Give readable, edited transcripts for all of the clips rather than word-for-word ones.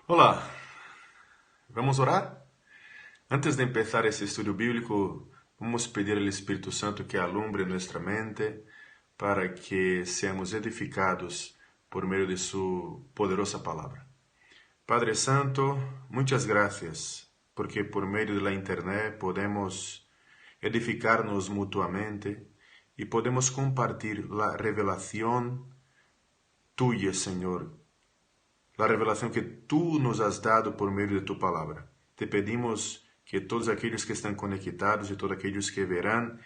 Olá, vamos orar? Antes de empezar esse estudo bíblico, vamos pedir ao Espírito Santo que alumbre nossa mente para que seamos edificados por meio de Sua poderosa palavra. Padre Santo, muitas graças, porque por meio da internet podemos edificar-nos mutuamente e podemos compartilhar a revelação Tuya, Senhor, la revelação que tu nos has dado por meio de tu palavra. Te pedimos que todos aqueles que estão conectados e todos aqueles que verão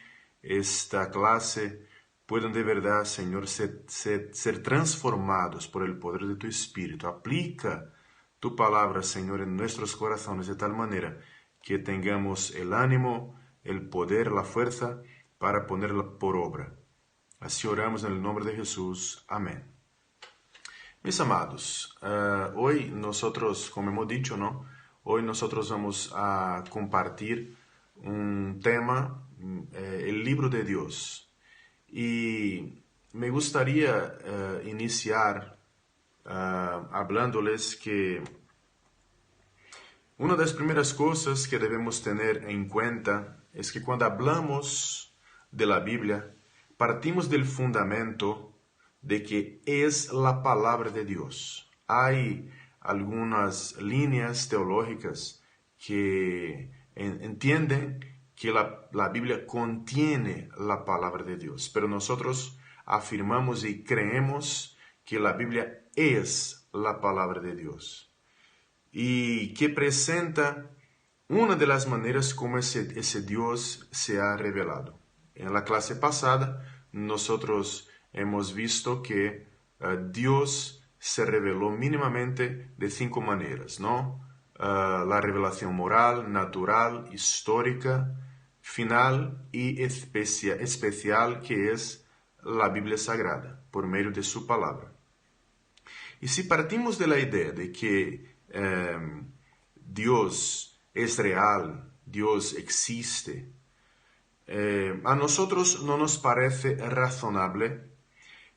esta classe puedan de verdade, Senhor, ser transformados por el poder de tu Espírito. Aplica tu palavra, Senhor, en nuestros corazones de tal manera que tengamos el ánimo, el poder, la fuerza para ponerla por obra. Así oramos en el nombre de Jesús. Amén. Mis amados, hoy nosotros, como hemos dicho, ¿no? Hoy nosotros vamos a compartir un tema, el libro de Dios. Y me gustaría iniciar hablándoles que una de las primeras cosas que debemos tener en cuenta es que cuando hablamos de la Biblia, partimos del fundamento de que es la palabra de Dios. Hay algunas líneas teológicas que entienden que la Biblia contiene la palabra de Dios, pero nosotros afirmamos y creemos que la Biblia es la palabra de Dios y que presenta una de las maneras como ese Dios se ha revelado. En la clase pasada, nosotros hemos visto que Dios se reveló mínimamente de 5 maneras, ¿no? La revelación moral, natural, histórica, final y especial, que es la Biblia Sagrada, por medio de su palabra. Y si partimos de la idea de que Dios es real, Dios existe, a nosotros no nos parece razonable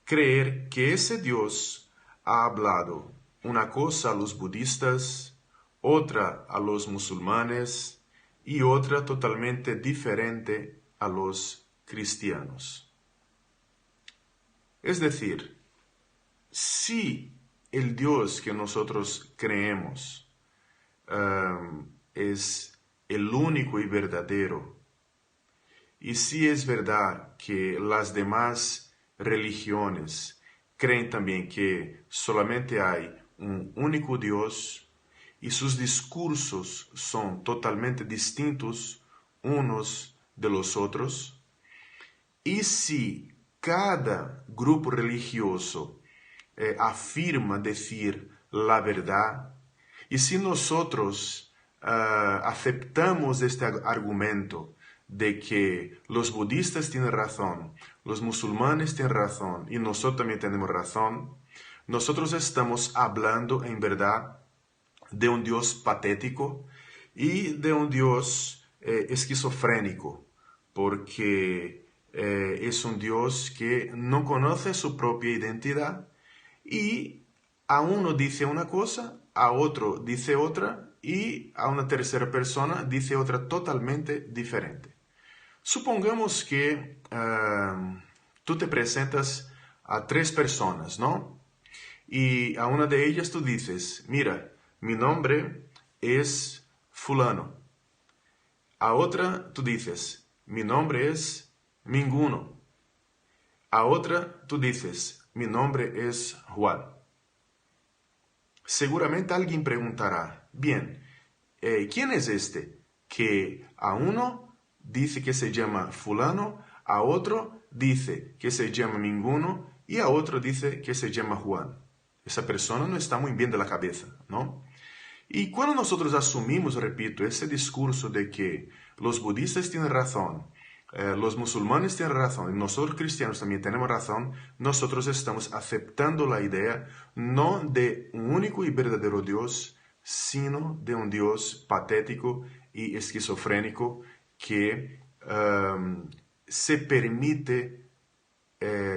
creer que ese Dios ha hablado una cosa a los budistas, otra a los musulmanes y otra totalmente diferente a los cristianos. Es decir, si el Dios que nosotros creemos es el único y verdadero, y si es verdad que las demás religiones creen también que solamente hay un único Dios y sus discursos son totalmente distintos unos de los otros, y si cada grupo religioso afirma decir la verdad, y si nosotros aceptamos este argumento de que los budistas tienen razón, los musulmanes tienen razón y nosotros también tenemos razón, nosotros estamos hablando en verdad de un Dios patético y de un Dios esquizofrénico, porque es un Dios que no conoce su propia identidad y a uno dice una cosa, a otro dice otra y a una tercera persona dice otra totalmente diferente. Supongamos que tú te presentas a 3 personas, ¿no? Y a una de ellas tú dices, mira, mi nombre es fulano. A otra tú dices, mi nombre es ninguno. A otra tú dices, mi nombre es Juan. Seguramente alguien preguntará, bien, ¿quién es este que a uno dice que se llama fulano, a otro dice que se llama ninguno y a otro dice que se llama Juan? Esa persona no está muy bien de la cabeza, ¿no? Y cuando nosotros asumimos, repito, ese discurso de que los budistas tienen razón, los musulmanes tienen razón y nosotros cristianos también tenemos razón, nosotros estamos aceptando la idea no de un único y verdadero Dios, sino de un Dios patético y esquizofrénico que se permite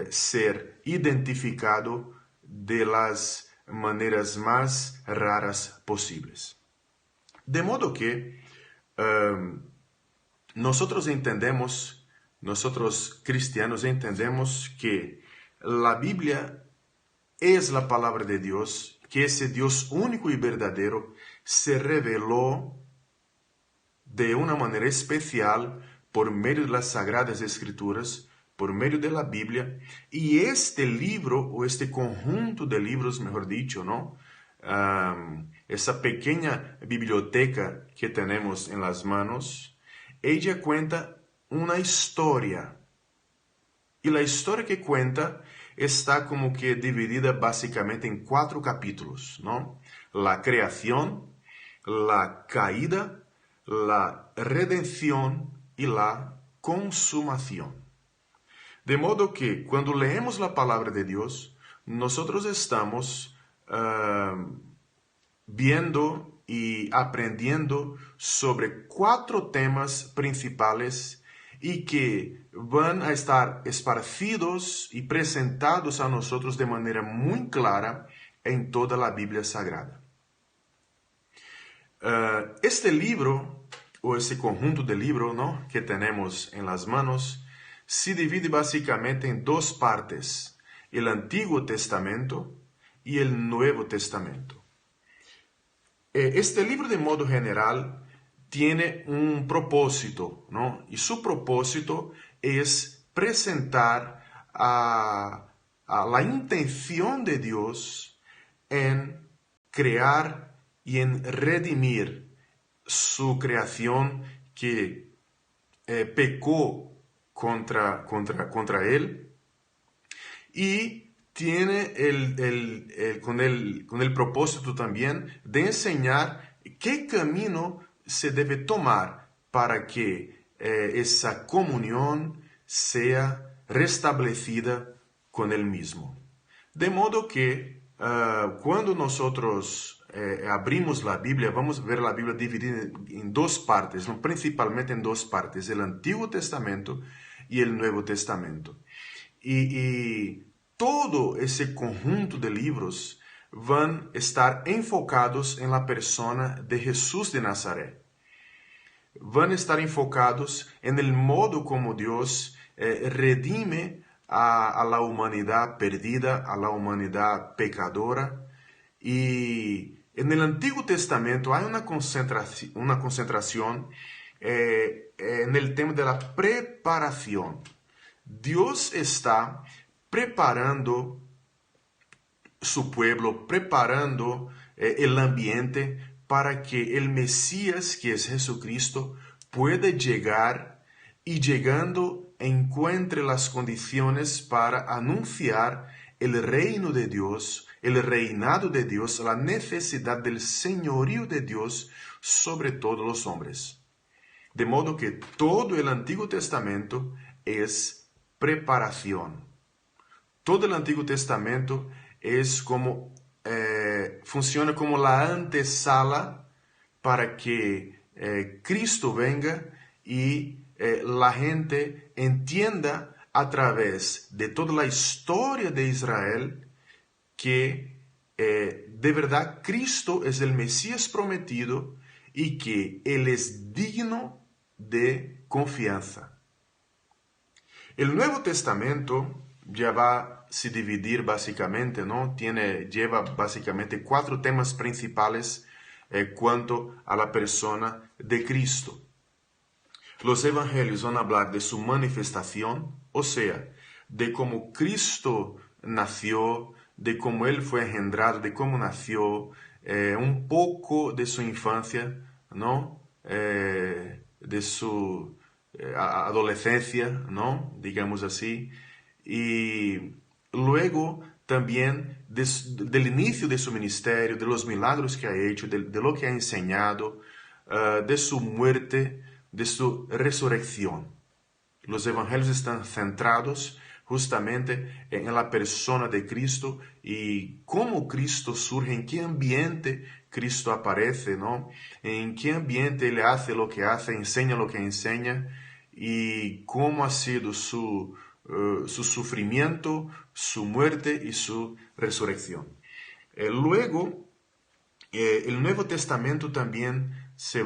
ser identificado de las maneras más raras posibles. De modo que nosotros cristianos entendemos que la Biblia es la palabra de Dios, que ese Dios único y verdadero se reveló de una manera especial por medio de las Sagradas Escrituras, por medio de la Biblia, y este libro, o este conjunto de libros, mejor dicho, ¿no? Esa pequeña biblioteca que tenemos en las manos, ella cuenta una historia. Y la historia que cuenta está como que dividida básicamente en 4 capítulos, ¿no? La creación, la caída, la redención y la consumación. De modo que cuando leemos la palabra de Dios, nosotros estamos viendo y aprendiendo sobre 4 temas principales y que van a estar esparcidos y presentados a nosotros de manera muy clara en toda la Biblia Sagrada. Este libro, o ese conjunto de libros, ¿no?, que tenemos en las manos, se divide básicamente en 2 partes: el Antiguo Testamento y el Nuevo Testamento. Este libro, de modo general, tiene un propósito, ¿no? Y su propósito es presentar a la intención de Dios en crear y en redimir su creación que pecó contra Él, y tiene con el propósito también de enseñar qué camino se debe tomar para que esa comunión sea restablecida con Él mismo. De modo que cuando nosotros abrimos la Biblia, vamos a ver la Biblia dividida en 2 partes, ¿no? Principalmente en 2 partes: el Antiguo Testamento y el Nuevo Testamento. Y todo ese conjunto de libros van a estar enfocados en la persona de Jesús de Nazaret. Van a estar enfocados en el modo como Dios redime a la humanidad perdida, a la humanidad pecadora. Y en el Antiguo Testamento hay una concentración en el tema de la preparación. Dios está preparando su pueblo, preparando el ambiente para que el Mesías, que es Jesucristo, pueda llegar, y llegando encuentre las condiciones para anunciar el reino de Dios, el reinado de Dios, la necesidad del señorío de Dios sobre todos los hombres. De modo que todo el Antiguo Testamento es preparación. Todo el Antiguo Testamento es como funciona como la antesala para que Cristo venga y la gente entienda a través de toda la historia de Israel que de verdad Cristo es el Mesías prometido y que Él es digno de confianza. El Nuevo Testamento ya va a se dividir básicamente, ¿no? Lleva básicamente 4 temas principales cuanto a la persona de Cristo. Los evangelios van a hablar de su manifestación, o sea, de cómo Cristo nació, de cómo Él fue engendrado, de cómo nació, un poco de su infancia, ¿no? De su adolescencia, ¿no? Digamos así. Y luego también del inicio de su ministerio, de los milagros que ha hecho, de lo que ha enseñado, de su muerte, de su resurrección. Los evangelios están centrados justamente en la persona de Cristo y cómo Cristo surge, en qué ambiente Cristo aparece, ¿no? En qué ambiente Él hace lo que hace, enseña lo que enseña, y cómo ha sido su sufrimiento, su muerte y su resurrección. Luego, el Nuevo Testamento también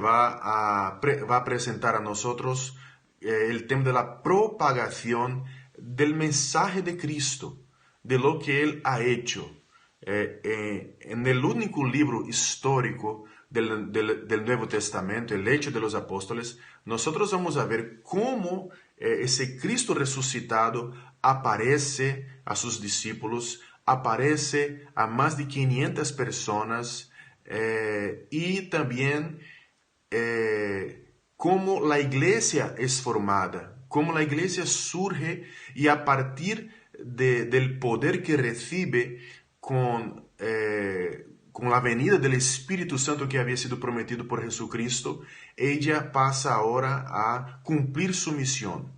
va a presentar a nosotros el tema de la propagación del mensaje de Cristo, de lo que Él ha hecho. En el único libro histórico del Nuevo Testamento, el Hecho de los Apóstoles, nosotros vamos a ver cómo ese Cristo resucitado aparece a sus discípulos, aparece a más de 500 personas, y también cómo la iglesia es formada, cómo la iglesia surge y a partir del poder que recibe con la venida del Espíritu Santo que había sido prometido por Jesucristo, ella pasa ahora a cumplir su misión.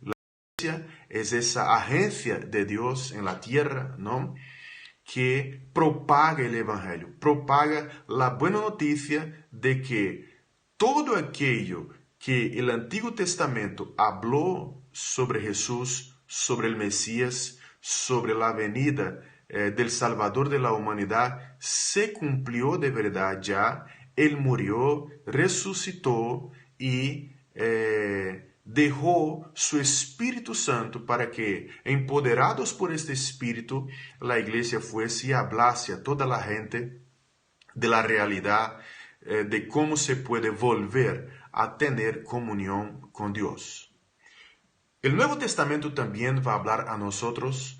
La iglesia es esa agencia de Dios en la tierra, ¿no?, que propaga el Evangelio, propaga la buena noticia de que todo aquello que el Antiguo Testamento habló sobre Jesús, sobre el Mesías, sobre la venida del Salvador de la humanidad, se cumplió de verdad ya. Él murió, resucitó y dejó su Espíritu Santo para que, empoderados por este Espíritu, la iglesia fuese y hablase a toda la gente de la realidad de cómo se puede volver a tener comunión con Dios. El Nuevo Testamento también va a hablar a nosotros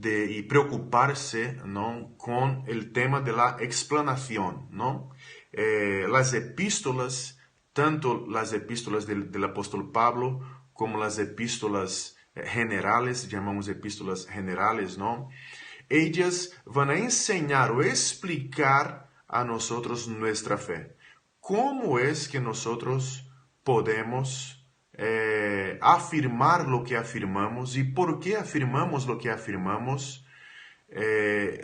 y preocuparse, ¿no?, con el tema de la explanación, ¿no? Las epístolas, tanto las epístolas del apóstol Pablo como las epístolas generales, llamamos epístolas generales, ¿no?, ellas van a enseñar o explicar a nosotros nuestra fe. ¿Cómo es que nosotros podemos afirmar lo que afirmamos y por qué afirmamos lo que afirmamos?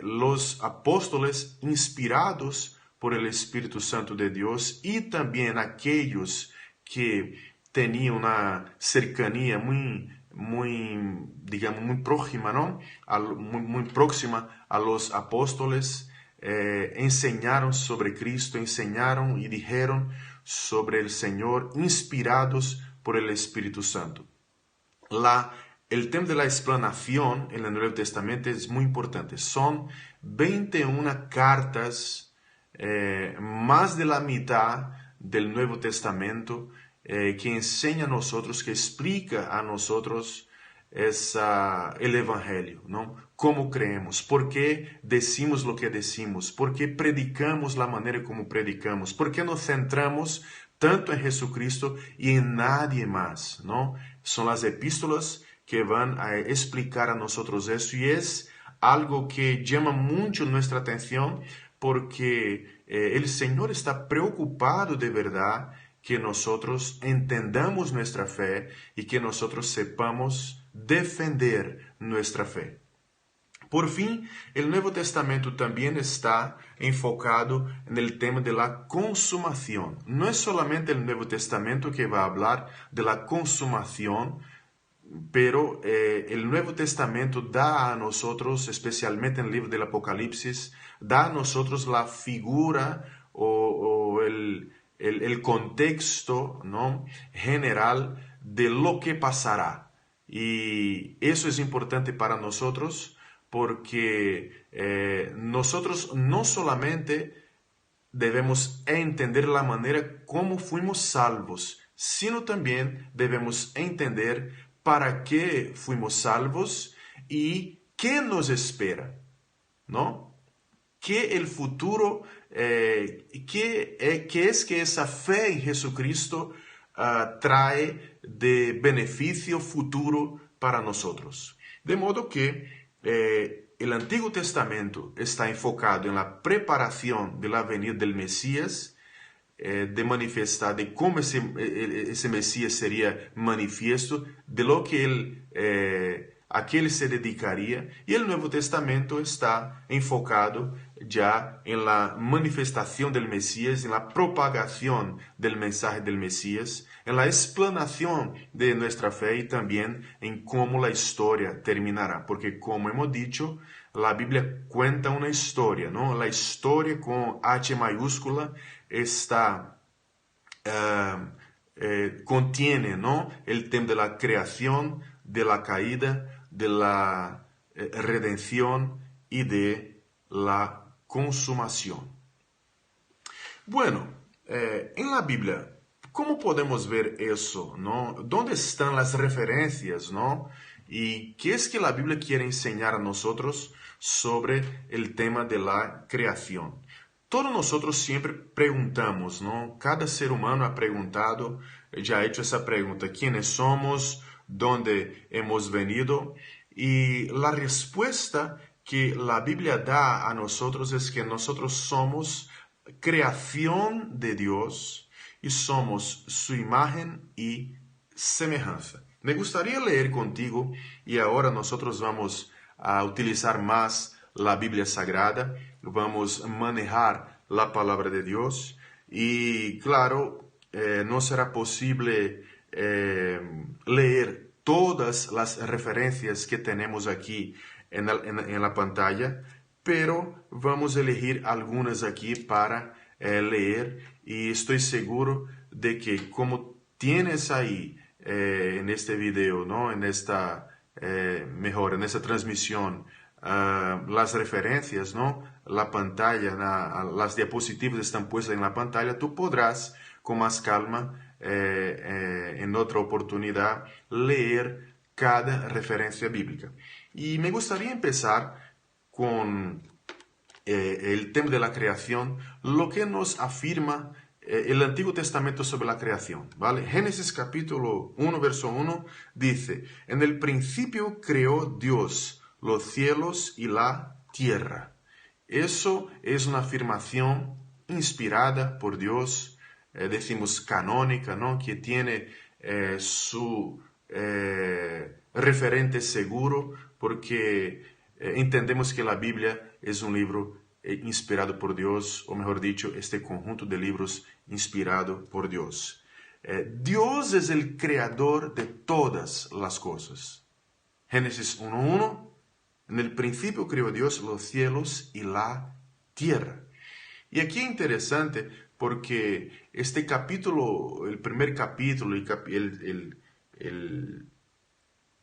Los apóstoles inspirados por el Espíritu Santo de Dios y también aquellos que tenían una cercanía digamos, muy próxima, ¿no?, muy próxima a los apóstoles, enseñaron sobre Cristo, enseñaron y dijeron sobre el Señor, inspirados por el Espíritu Santo. El tema de la explanación en el Nuevo Testamento es muy importante. Son 21 cartas, más de la mitad del Nuevo Testamento, que enseña a nosotros, que explica a nosotros el Evangelio, ¿no? Cómo creemos, por qué decimos lo que decimos, por qué predicamos la manera como predicamos, por qué nos centramos tanto en Jesucristo y en nadie más, ¿no? Son las epístolas que van a explicar a nosotros eso, y es algo que llama mucho nuestra atención porque el Señor está preocupado de verdad que nosotros entendamos nuestra fe y que nosotros sepamos defender nuestra fe. Por fin, el Nuevo Testamento también está enfocado en el tema de la consumación. No es solamente el Nuevo Testamento que va a hablar de la consumación, pero el Nuevo Testamento da a nosotros, especialmente en el libro del Apocalipsis, da a nosotros la figura o el contexto, ¿no?, general de lo que pasará. Y eso es importante para nosotros porque nosotros no solamente debemos entender la manera como fuimos salvos, sino también debemos entender para qué fuimos salvos y qué nos espera, ¿no? ¿Qué el futuro, qué es que esa fe en Jesucristo trae de beneficio futuro para nosotros? De modo que el Antiguo Testamento está enfocado en la preparación de la venida del Mesías, de manifestar de cómo ese Mesías sería manifiesto, de lo que a que él se dedicaría, y el Nuevo Testamento está enfocado ya en la manifestación del Mesías, en la propagación del mensaje del Mesías, en la explanación de nuestra fe y también en cómo la historia terminará. Porque, como hemos dicho, la Biblia cuenta una historia, ¿no? La historia con H mayúscula está, contiene, ¿no? El tema de la creación, de la caída, de la redención y de la consumación. Bueno, en la Biblia, ¿cómo podemos ver eso, no? ¿Dónde están las referencias, no? ¿Y qué es que la Biblia quiere enseñar a nosotros sobre el tema de la creación? Todos nosotros siempre preguntamos, ¿no? Cada ser humano ha preguntado, ya ha hecho esa pregunta, ¿quiénes somos? ¿Dónde hemos venido? Y la respuesta que la Biblia da a nosotros es que nosotros somos creación de Dios y somos su imagen y semejanza. Me gustaría leer contigo y ahora nosotros vamos a utilizar más la Biblia Sagrada, vamos a manejar la palabra de Dios y claro, no será posible leer todas las referencias que tenemos aquí en la pantalla, pero vamos a elegir algunas aquí para leer y estoy seguro de que como tienes ahí en este video, ¿no? En esta, en esta transmisión, las referencias, ¿no? La pantalla, las diapositivas están puestas en la pantalla, tú podrás con más calma en otra oportunidad leer cada referencia bíblica. Y me gustaría empezar con el tema de la creación, lo que nos afirma el Antiguo Testamento sobre la creación, ¿vale? Génesis capítulo 1, verso 1 dice, en el principio creó Dios los cielos y la tierra. Eso es una afirmación inspirada por Dios, decimos canónica, ¿no? Que tiene su referente seguro, porque entendemos que la Biblia es un libro inspirado por Dios, o mejor dicho, este conjunto de libros inspirado por Dios. Dios es el creador de todas las cosas. Génesis 1:1, en el principio creó Dios los cielos y la tierra. Y aquí es interesante porque este capítulo, el primer capítulo, el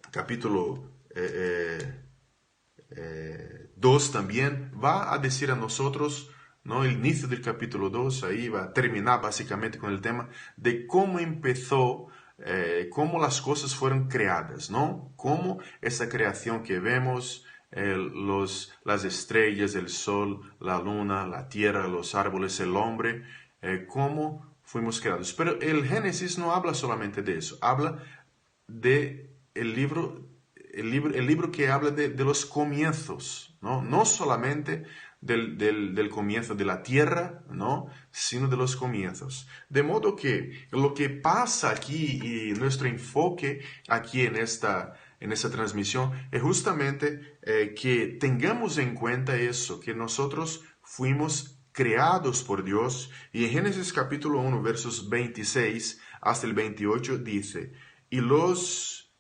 capítulo 2 también va a decir a nosotros, ¿no? El inicio del capítulo 2, ahí va a terminar básicamente con el tema de cómo empezó, cómo las cosas fueron creadas, ¿no? Cómo esa creación que vemos, las estrellas, el sol, la luna, la tierra, los árboles, el hombre, cómo fuimos creados. Pero el Génesis no habla solamente de eso, habla de el libro que habla de los comienzos, ¿no? No solamente del comienzo de la tierra, ¿no? Sino de los comienzos. De modo que lo que pasa aquí y nuestro enfoque aquí en esta transmisión es justamente que tengamos en cuenta eso, que nosotros fuimos creados por Dios. Y en Génesis capítulo 1, versos 26 hasta el 28 dice,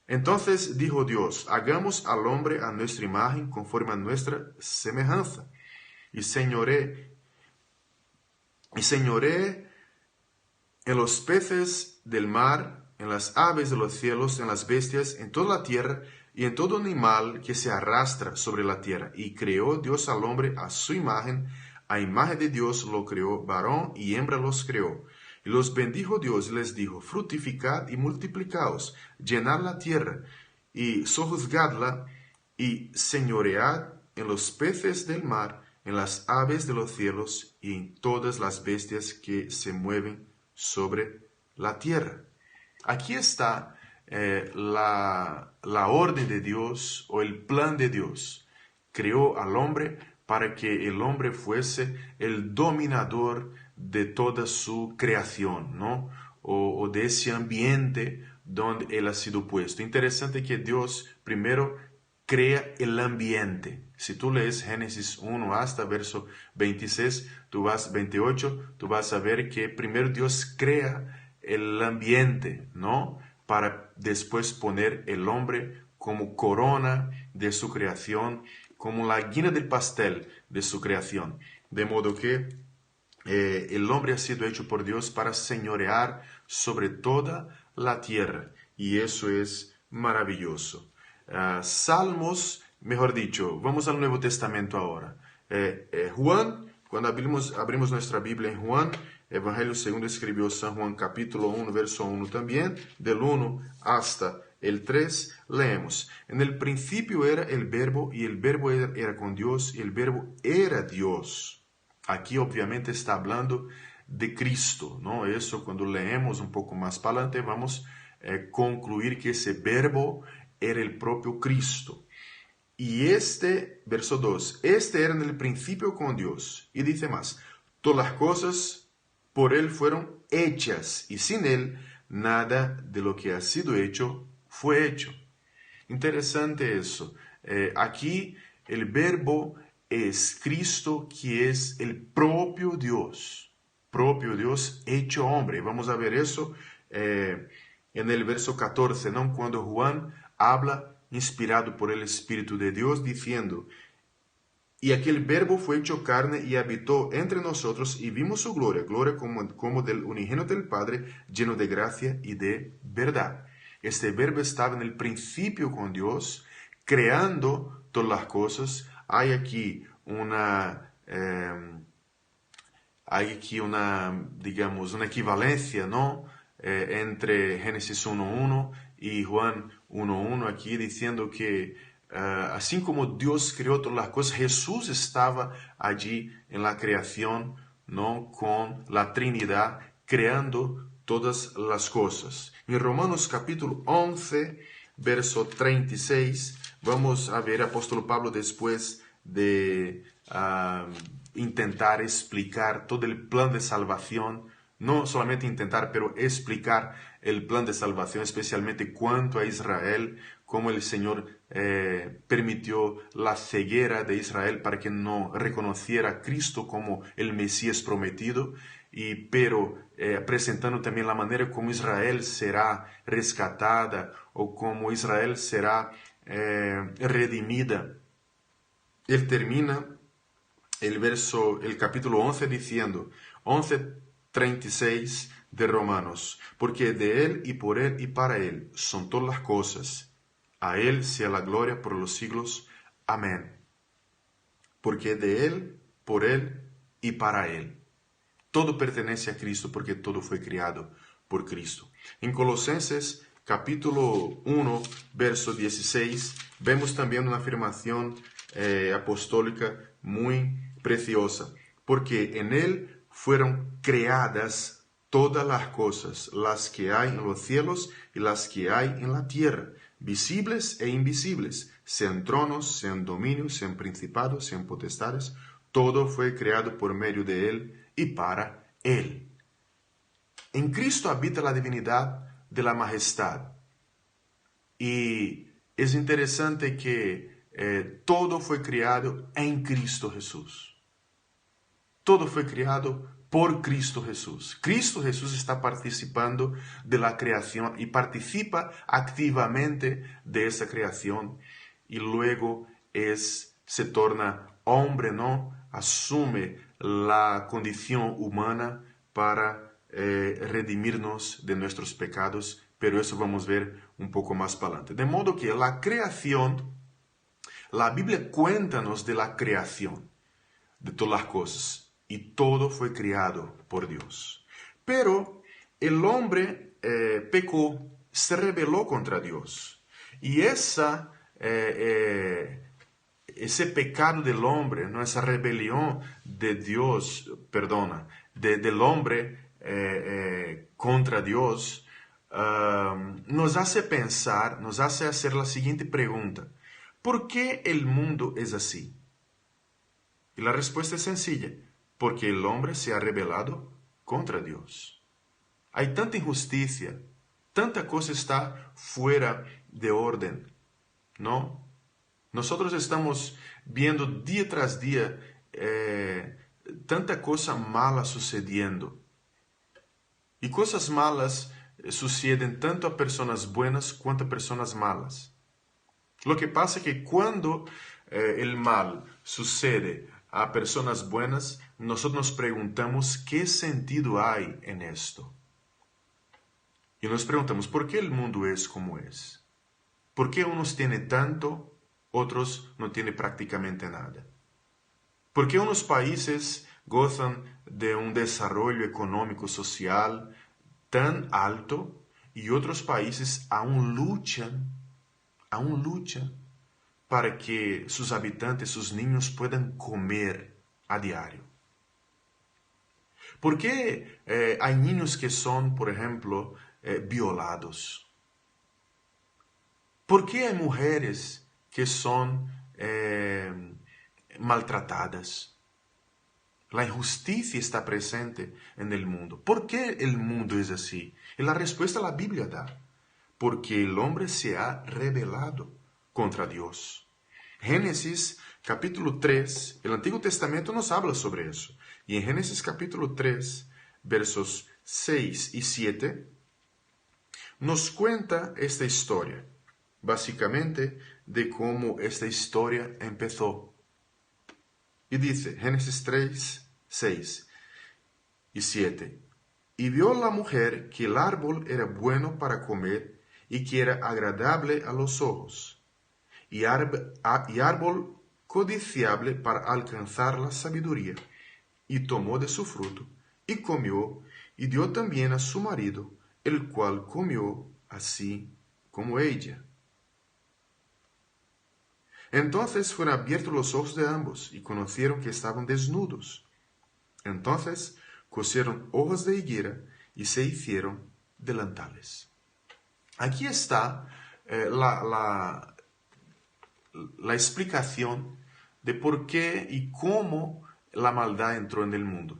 entonces dijo Dios, hagamos al hombre a nuestra imagen, conforme a nuestra semejanza, y señoré en los peces del mar, en las aves de los cielos, en las bestias, en toda la tierra, y en todo animal que se arrastra sobre la tierra. Y creó Dios al hombre a su imagen, a imagen de Dios lo creó, varón y hembra los creó. Y los bendijo Dios y les dijo, fructificad y multiplicaos, llenad la tierra y sojuzgadla y señoread en los peces del mar, en las aves de los cielos y en todas las bestias que se mueven sobre la tierra. Aquí está la orden de Dios o el plan de Dios. Creó al hombre para que el hombre fuese el dominador de toda su creación, ¿no? O de ese ambiente donde él ha sido puesto. Interesante que Dios primero crea el ambiente. Si tú lees Génesis 1 hasta verso 26, 28, tú vas a ver que primero Dios crea el ambiente, ¿no? Para después poner el hombre como corona de su creación como la guinda del pastel de su creación. De modo que el hombre ha sido hecho por Dios para señorear sobre toda la tierra. Y eso es maravilloso. Salmos, mejor dicho, vamos al Nuevo Testamento ahora. Juan, cuando abrimos nuestra Biblia en Juan, Evangelio segundo escribió San Juan capítulo 1, verso 1 también, del 1 hasta el 3, leemos. En el principio era el verbo, y el verbo era con Dios, y el verbo era Dios. Aquí obviamente está hablando de Cristo, ¿no? Eso cuando leemos un poco más para adelante vamos a concluir que ese verbo era el propio Cristo. Y verso 2, era en el principio con Dios. Y dice más, todas las cosas por Él fueron hechas, y sin Él nada de lo que ha sido hecho fue hecho. Interesante eso. Aquí el verbo es Cristo, que es el propio Dios hecho hombre. Vamos a ver eso en el verso 14, ¿no? Cuando Juan habla inspirado por el Espíritu de Dios, diciendo, y aquel verbo fue hecho carne y habitó entre nosotros, y vimos su gloria, como del unigénito del Padre, lleno de gracia y de verdad. Este verbo estaba en el principio con Dios, creando todas las cosas. Hay aquí una digamos, una equivalencia, ¿no? Entre Génesis 1.1 y Juan 1.1, aquí diciendo que así como Dios creó todas las cosas, Jesús estaba allí en la creación, ¿no? Con la Trinidad, creando todas las cosas. En Romanos capítulo 11, verso 36, vamos a ver apóstol Pablo después de intentar explicar todo el plan de salvación, no solamente intentar, pero explicar el plan de salvación, especialmente cuanto a Israel, cómo el Señor permitió la ceguera de Israel para que no reconociera a Cristo como el Mesías prometido, pero presentando también la manera como Israel será rescatada o como Israel será redimida. Él termina el capítulo 11 diciendo, 11:36 de Romanos, porque de Él y por Él y para Él son todas las cosas. A Él sea la gloria por los siglos. Amén. Porque de Él, por Él y para Él. Todo pertenece a Cristo porque todo fue creado por Cristo. En Colosenses capítulo 1, verso 16, vemos también una afirmación apostólica muy preciosa. Porque en Él fueron creadas todas las cosas, las que hay en los cielos y las que hay en la tierra, visibles e invisibles, sean tronos, sean dominios, sean principados, sean potestades. Todo fue creado por medio de Él y para Él. En Cristo habita la divinidad de la majestad. Y es interesante que todo fue creado en Cristo Jesús. Todo fue creado por Cristo Jesús. Cristo Jesús está participando de la creación y participa activamente de esa creación. Y luego se torna hombre, ¿no? Asume la condición humana para redimirnos de nuestros pecados, pero eso vamos a ver un poco más para adelante. De modo que la creación, la Biblia cuéntanos de la creación de todas las cosas, y todo fue creado por Dios. Pero el hombre pecó, se rebeló contra Dios, y ese pecado del hombre, ¿no? Esa rebelión de Dios, del hombre contra Dios, nos hace pensar, nos hace hacer la siguiente pregunta: ¿por qué el mundo es así? Y la respuesta es sencilla: porque el hombre se ha rebelado contra Dios. Hay tanta injusticia, tanta cosa está fuera de orden, ¿no? Nosotros estamos viendo día tras día tanta cosa mala sucediendo. Y cosas malas suceden tanto a personas buenas cuanto a personas malas. Lo que pasa es que cuando el mal sucede a personas buenas, nosotros nos preguntamos qué sentido hay en esto. Y nos preguntamos, ¿por qué el mundo es como es? ¿Por qué unos tienen tanto, otros no tienen prácticamente nada? ¿Por qué unos países gozan de un desarrollo económico, social tan alto y otros países aún luchan para que sus habitantes, sus niños puedan comer a diario? ¿Por qué hay niños que son, por ejemplo, violados? ¿Por qué hay mujeres que son maltratadas? La injusticia está presente en el mundo. ¿Por qué el mundo es así? Y la respuesta la Biblia da. Porque el hombre se ha rebelado contra Dios. Génesis capítulo 3, el Antiguo Testamento nos habla sobre eso. Y en Génesis capítulo 3, versos 6 y 7, nos cuenta esta historia, básicamente de cómo esta historia empezó. Y dice, Génesis 3, 6 y 7, y vio la mujer que el árbol era bueno para comer y que era agradable a los ojos, y árbol codiciable para alcanzar la sabiduría, y tomó de su fruto, y comió, y dio también a su marido, el cual comió así como ella. Entonces fueron abiertos los ojos de ambos, y conocieron que estaban desnudos. Entonces cosieron hojas de higuera, y se hicieron delantales. Aquí está la explicación de por qué y cómo la maldad entró en el mundo.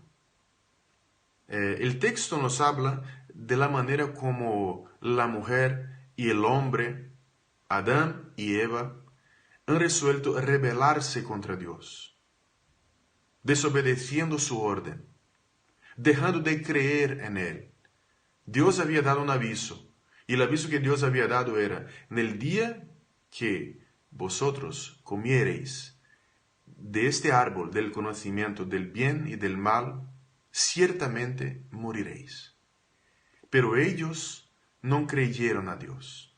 El texto nos habla de la manera como la mujer y el hombre, Adán y Eva, han resuelto rebelarse contra Dios, desobedeciendo su orden, dejando de creer en Él. Dios había dado un aviso, y el aviso que Dios había dado era, en el día que vosotros comiereis de este árbol del conocimiento del bien y del mal, ciertamente moriréis. Pero ellos no creyeron a Dios.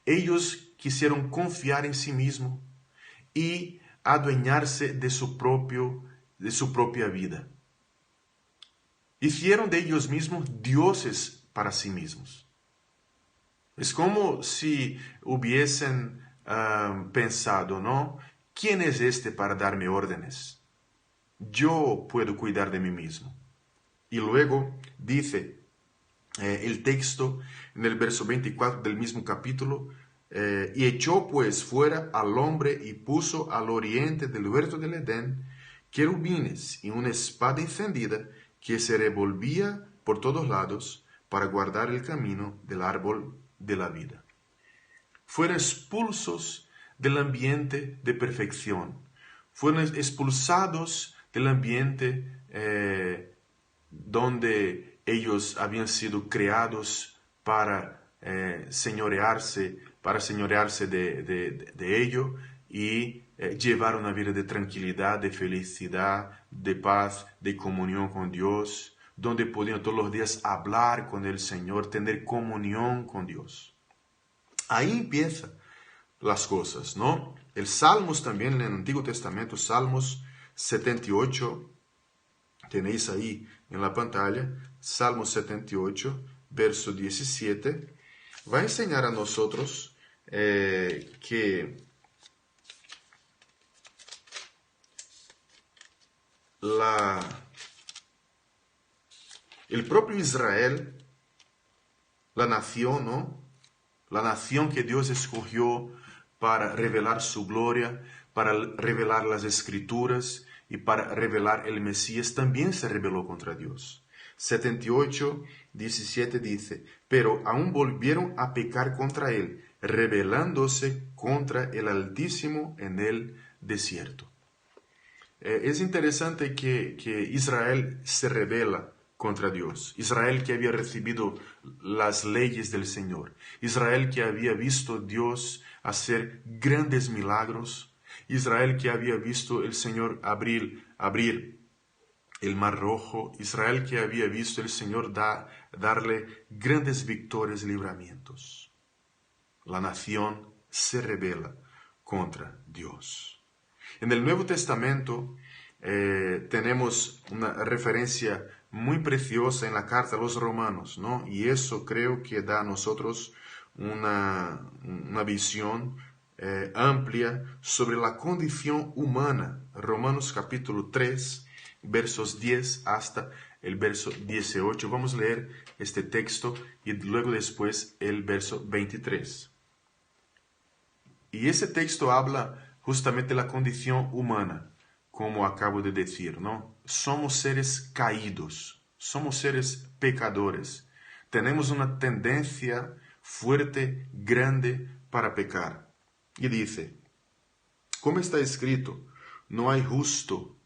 Ellos quisieron confiar en sí mismos y adueñarse de su propia vida. Hicieron de ellos mismos dioses para sí mismos. Es como si hubiesen pensado, ¿no? ¿Quién es este para darme órdenes? Yo puedo cuidar de mí mismo. Y luego dice el texto en el verso 24 del mismo capítulo, y echó pues fuera al hombre y puso al oriente del huerto del Edén querubines y una espada encendida que se revolvía por todos lados para guardar el camino del árbol de la vida. Fueron expulsos del ambiente de perfección, fueron expulsados del ambiente donde ellos habían sido creados para señorearse de ello y llevar una vida de tranquilidad, de felicidad, de paz, de comunión con Dios, donde podían todos los días hablar con el Señor, tener comunión con Dios. Ahí empiezan las cosas, ¿no? El Salmos también en el Antiguo Testamento, Salmos 78, tenéis ahí en la pantalla, Salmos 78, verso 17, va a enseñar a nosotros que el propio Israel, la nación, ¿no? La nación que Dios escogió para revelar su gloria, para revelar las Escrituras y para revelar el Mesías, también se rebeló contra Dios. 78, 17 dice, pero aún volvieron a pecar contra Él, rebelándose contra el Altísimo en el desierto. Es interesante que Israel se rebela contra Dios. Israel que había recibido las leyes del Señor. Israel que había visto a Dios hacer grandes milagros. Israel que había visto el Señor abrir el Mar Rojo, Israel que había visto el Señor darle grandes victorias y libramientos. La nación se rebela contra Dios. En el Nuevo Testamento tenemos una referencia muy preciosa en la carta a los romanos, ¿no? Y eso creo que da a nosotros una visión amplia sobre la condición humana. Romanos capítulo 3, versos 10 hasta el verso 18. Vamos a leer este texto y luego después el verso 23. Y ese texto habla justamente de la condición humana, como acabo de decir, ¿no? Somos seres caídos, somos seres pecadores. Tenemos una tendencia fuerte, grande para pecar. Y dice, como está escrito, no hay justo,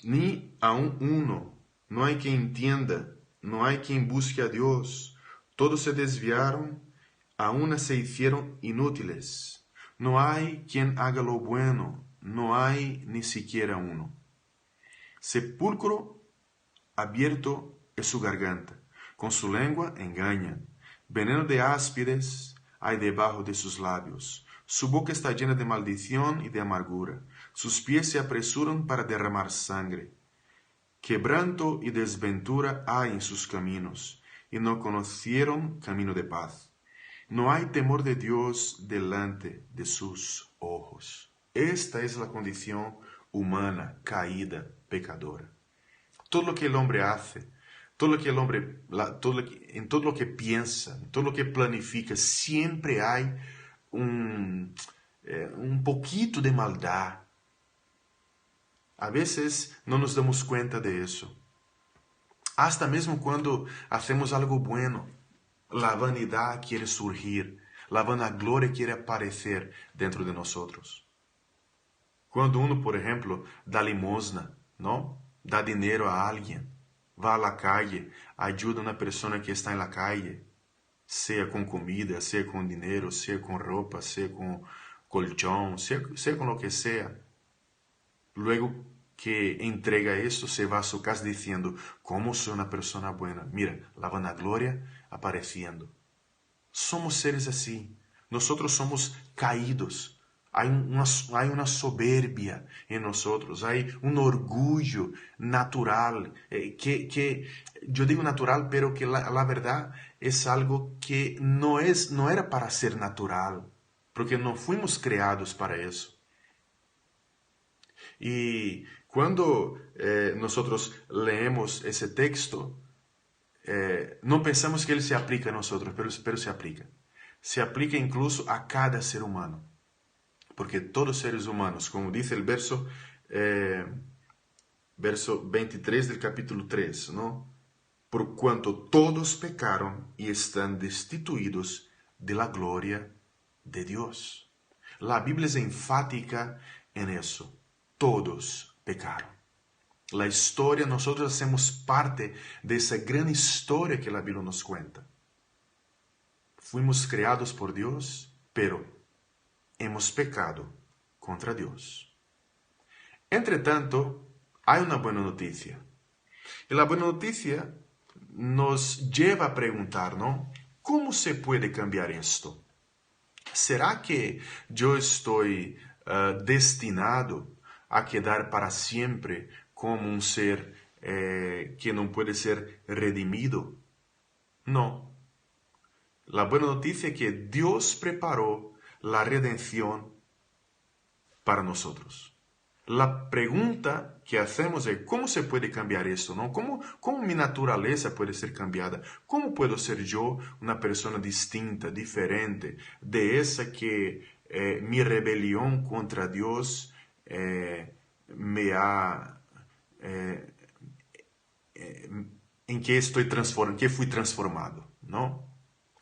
ni aun uno, no hay quien entienda, no hay quien busque a Dios. Todos se desviaron, a una se hicieron inútiles. No hay quien haga lo bueno, no hay ni siquiera uno. Sepulcro abierto es su garganta, con su lengua engañan. Veneno de áspides hay debajo de sus labios. Su boca está llena de maldición y de amargura. Sus pies se apresuran para derramar sangre. Quebranto y desventura hay en sus caminos, y no conocieron camino de paz. No hay temor de Dios delante de sus ojos. Esta es la condición humana, caída, pecadora. Todo lo que el hombre hace, todo lo que el hombre, en todo lo que piensa, en todo lo que planifica, siempre hay un poquito de maldad. A veces no nos damos cuenta de eso. Hasta mesmo cuando hacemos algo bueno, la vanidad quiere surgir, la vanagloria quiere aparecer dentro de nosotros. Cuando uno, por ejemplo, da limosna, ¿no? Da dinero a alguien, va a la calle, ayuda a una persona que está en la calle, sea con comida, sea con dinero, sea con ropa, sea con colchón, sea con lo que sea. Luego que entrega esto, se va a su casa diciendo, ¿cómo soy una persona buena? Mira, la vanagloria apareciendo. Somos seres así. Nosotros somos caídos. Hay una soberbia en nosotros. Hay un orgullo natural. Que yo digo natural, pero que la verdad es algo que no era para ser natural. Porque no fuimos creados para eso. Y cuando nosotros leemos ese texto, no pensamos que ele se aplica a nosotros, pero se aplica. Se aplica incluso a cada ser humano. Porque todos seres humanos, como dice el verso 23 del capítulo 3, ¿no? Por cuanto todos pecaron y están destituidos de la gloria de Dios. La Biblia es enfática en eso. Todos pecaron. La historia, nosotros hacemos parte de esa gran historia que la Biblia nos cuenta. Fuimos creados por Dios, pero hemos pecado contra Dios. Entre tanto, hay una buena noticia. Y la buena noticia nos lleva a preguntar, ¿no? ¿Cómo se puede cambiar esto? ¿Será que yo estoy destinado a quedar para siempre como un ser que no puede ser redimido? No. La buena noticia es que Dios preparó la redención para nosotros. La pregunta que hacemos es, ¿cómo se puede cambiar esto? ¿No? ¿Cómo mi naturaleza puede ser cambiada? ¿Cómo puedo ser yo una persona distinta, diferente, de esa que mi rebelión contra Dios me ha... en que estoy transformado, en que fui transformado, ¿no?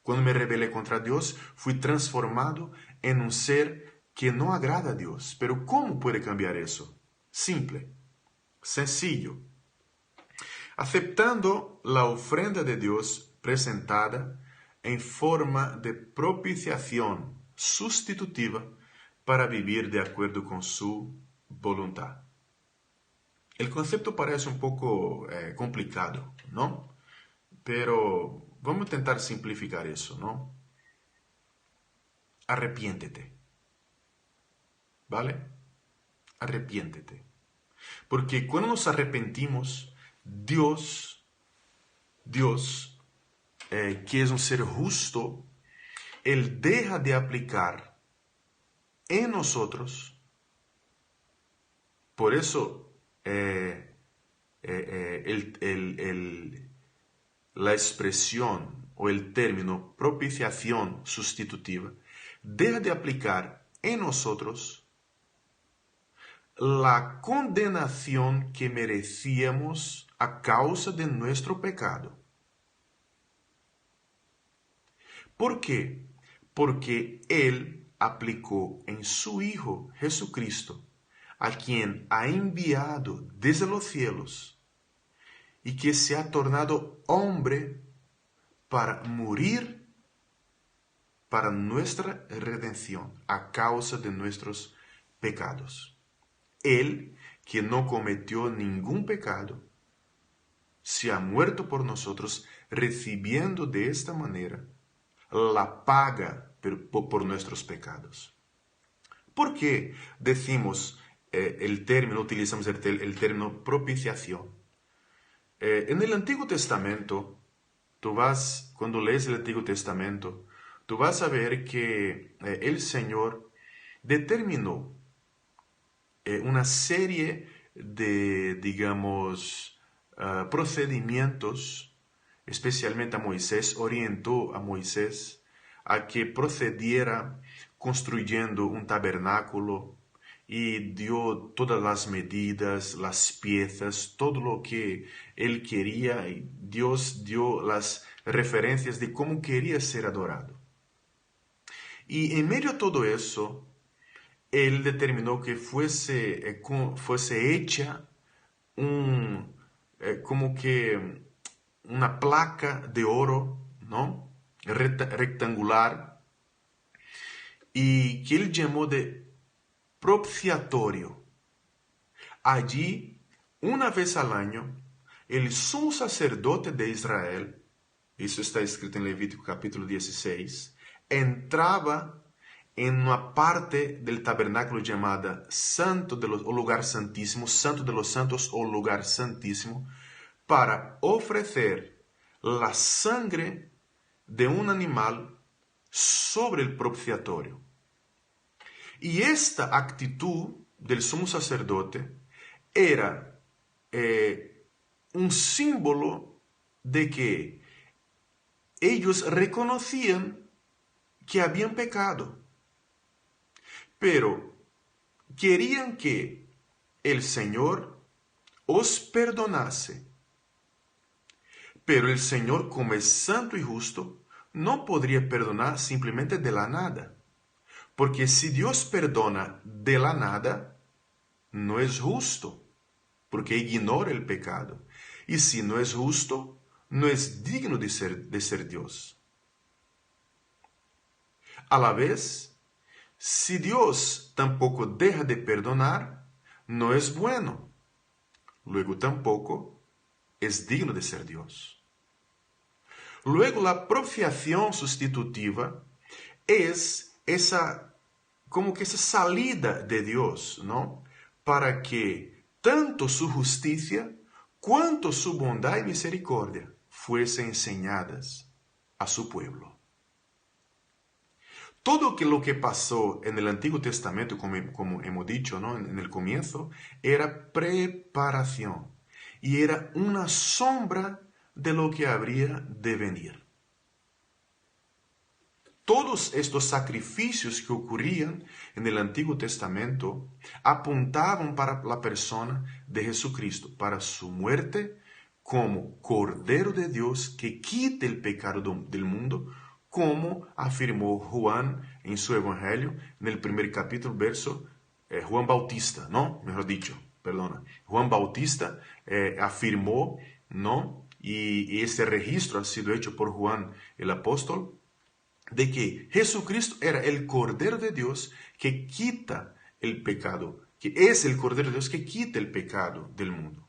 Cuando me rebelé contra Dios, fui transformado en un ser que no agrada a Dios. Pero ¿cómo puede cambiar eso? Simple, sencillo. Aceptando la ofrenda de Dios presentada en forma de propiciación sustitutiva para vivir de acuerdo con su voluntad. El concepto parece un poco complicado, ¿no? Pero vamos a intentar simplificar eso, ¿no? Arrepiéntete, ¿vale? Arrepiéntete. Porque cuando nos arrepentimos, Dios, que es un ser justo, Él deja de aplicar en nosotros. Por eso la expresión o el término propiciación sustitutiva deja de aplicar en nosotros la condenación que merecíamos a causa de nuestro pecado. ¿Por qué? Porque Él aplicó en su Hijo Jesucristo, a quien ha enviado desde los cielos y que se ha tornado hombre para morir para nuestra redención a causa de nuestros pecados. Él, que no cometió ningún pecado, se ha muerto por nosotros, recibiendo de esta manera la paga por nuestros pecados. ¿Por qué decimos utilizamos el término propiciación? En el Antiguo Testamento, cuando lees el Antiguo Testamento, tú vas a ver que el Señor determinó una serie de, digamos, procedimientos, especialmente a Moisés, orientó a Moisés a que procediera construyendo un tabernáculo y dio todas las medidas, las piezas, todo lo que él quería, y Dios dio las referencias de cómo quería ser adorado. Y en medio de todo eso, Él determinó que fuese hecha como que una placa de oro, ¿no? Rectangular, y que Él llamó de propiciatorio. Allí, una vez al año, el sumo sacerdote de Israel, eso está escrito en Levítico capítulo 16, entraba en una parte del tabernáculo llamada Santo o Lugar Santísimo, Santo de los Santos o Lugar Santísimo, para ofrecer la sangre de un animal sobre el propiciatorio. Y esta actitud del sumo sacerdote era un símbolo de que ellos reconocían que habían pecado, pero querían que el Señor os perdonase. Pero el Señor, como es santo y justo, no podría perdonar simplemente de la nada. Porque si Dios perdona de la nada, no es justo, porque ignora el pecado. Y si no es justo, no es digno de ser Dios. A la vez, si Dios tampoco deja de perdonar, no es bueno. Luego tampoco es digno de ser Dios. Luego la propiciación sustitutiva es como que esa salida de Dios, ¿no? Para que tanto su justicia cuanto su bondad y misericordia fuesen enseñadas a su pueblo. Todo lo que pasó en el Antiguo Testamento, como hemos dicho, ¿no? en el comienzo, era preparación y era una sombra de lo que habría de venir. Todos estos sacrificios que ocurrían en el Antiguo Testamento apuntaban para la persona de Jesucristo, para su muerte como Cordero de Dios que quita el pecado del mundo, como afirmó Juan en su Evangelio, en el primer capítulo, verso, Juan Bautista, ¿no? Mejor dicho, perdona. Juan Bautista afirmó, ¿no? Y este registro ha sido hecho por Juan el apóstol, de que Jesucristo era el Cordero de Dios que quita el pecado, que es el Cordero de Dios que quita el pecado del mundo.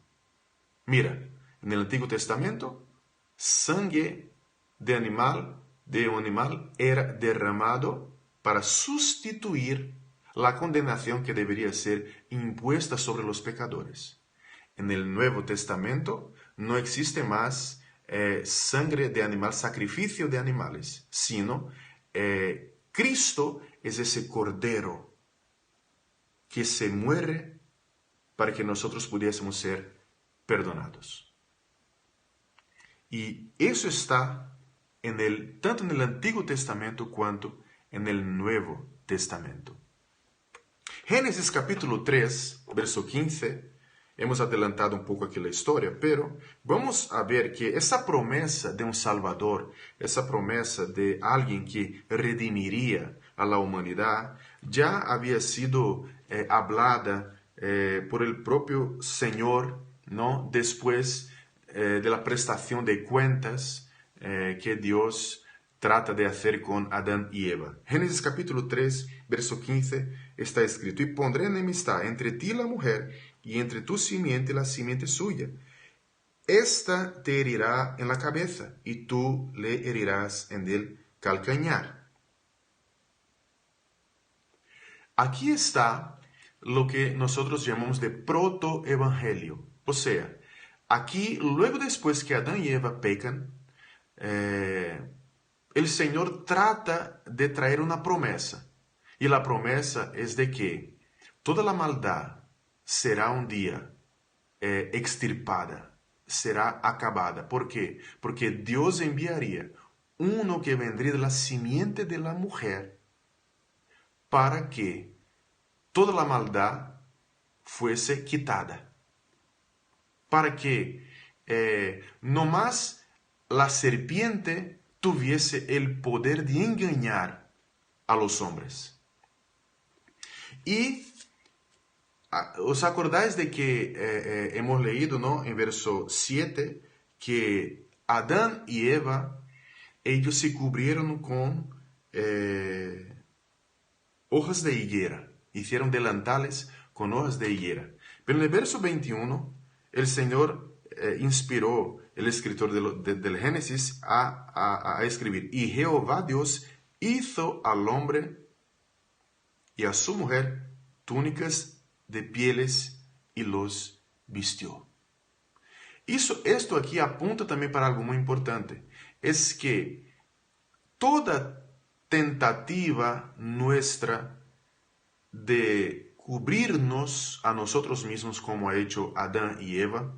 Mira, en el Antiguo Testamento, sangre de un animal era derramado para sustituir la condenación que debería ser impuesta sobre los pecadores. En el Nuevo Testamento no existe más sangre de animal, sacrificio de animales, sino Cristo es ese Cordero que se muere para que nosotros pudiésemos ser perdonados. Y eso está tanto en el Antiguo Testamento cuanto en el Nuevo Testamento. Génesis capítulo 3, verso 15, hemos adelantado un poco aquí la historia, pero vamos a ver que esa promesa de un Salvador, esa promesa de alguien que redimiría a la humanidad, ya había sido hablada por el propio Señor, ¿no? Después de la prestación de cuentas que Dios trata de hacer con Adán y Eva. Génesis capítulo 3, verso 15, está escrito: y pondré enemistad entre ti y la mujer, y entre tu simiente y la simiente suya. Esta te herirá en la cabeza, y tú le herirás en el calcañar. Aquí está lo que nosotros llamamos de protoevangelio. O sea, aquí, luego después que Adán y Eva pecan, el Señor trata de traer una promesa. Y la promesa es de que toda la maldad será un día extirpada, será acabada. ¿Por qué? Porque Dios enviaría uno que vendría de la simiente de la mujer para que toda la maldad fuese quitada. Para que no más la serpiente tuviese el poder de engañar a los hombres. Y os acordáis de que hemos leído, ¿no?, en verso 7, que Adán y Eva, ellos se cubrieron con hojas de higuera, hicieron delantales con hojas de higuera. Pero en el verso 21, el Señor inspiró el escritor del Génesis a escribir: y Jehová Dios hizo al hombre y a su mujer túnicas de pieles y los vistió. Esto aquí apunta también para algo muy importante. Es que toda tentativa nuestra de cubrirnos a nosotros mismos como ha hecho Adán y Eva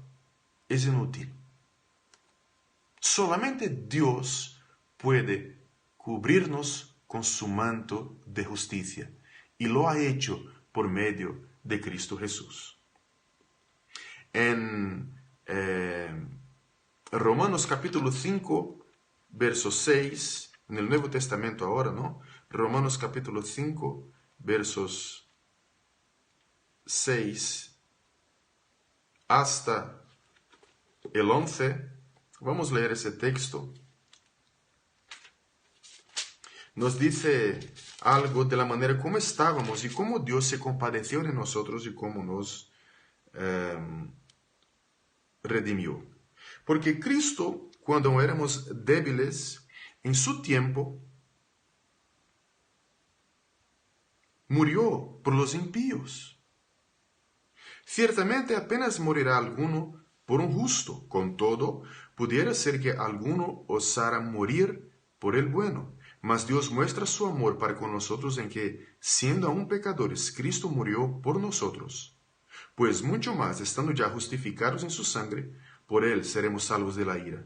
es inútil. Solamente Dios puede cubrirnos con su manto de justicia, y lo ha hecho por medio de Cristo Jesús. En Romanos capítulo 5, verso 6, en el Nuevo Testamento ahora, ¿no? Romanos capítulo 5, versos 6 hasta el 11, vamos a leer ese texto. Nos dice algo de la manera como estábamos y cómo Dios se compadeció de nosotros y cómo nos redimió. Porque Cristo, cuando éramos débiles, en su tiempo, murió por los impíos. Ciertamente apenas morirá alguno por un justo, con todo, pudiera ser que alguno osara morir por el bueno. Mas Dios muestra su amor para con nosotros en que, siendo aún pecadores, Cristo murió por nosotros. Pues mucho más, estando ya justificados en su sangre, por él seremos salvos de la ira.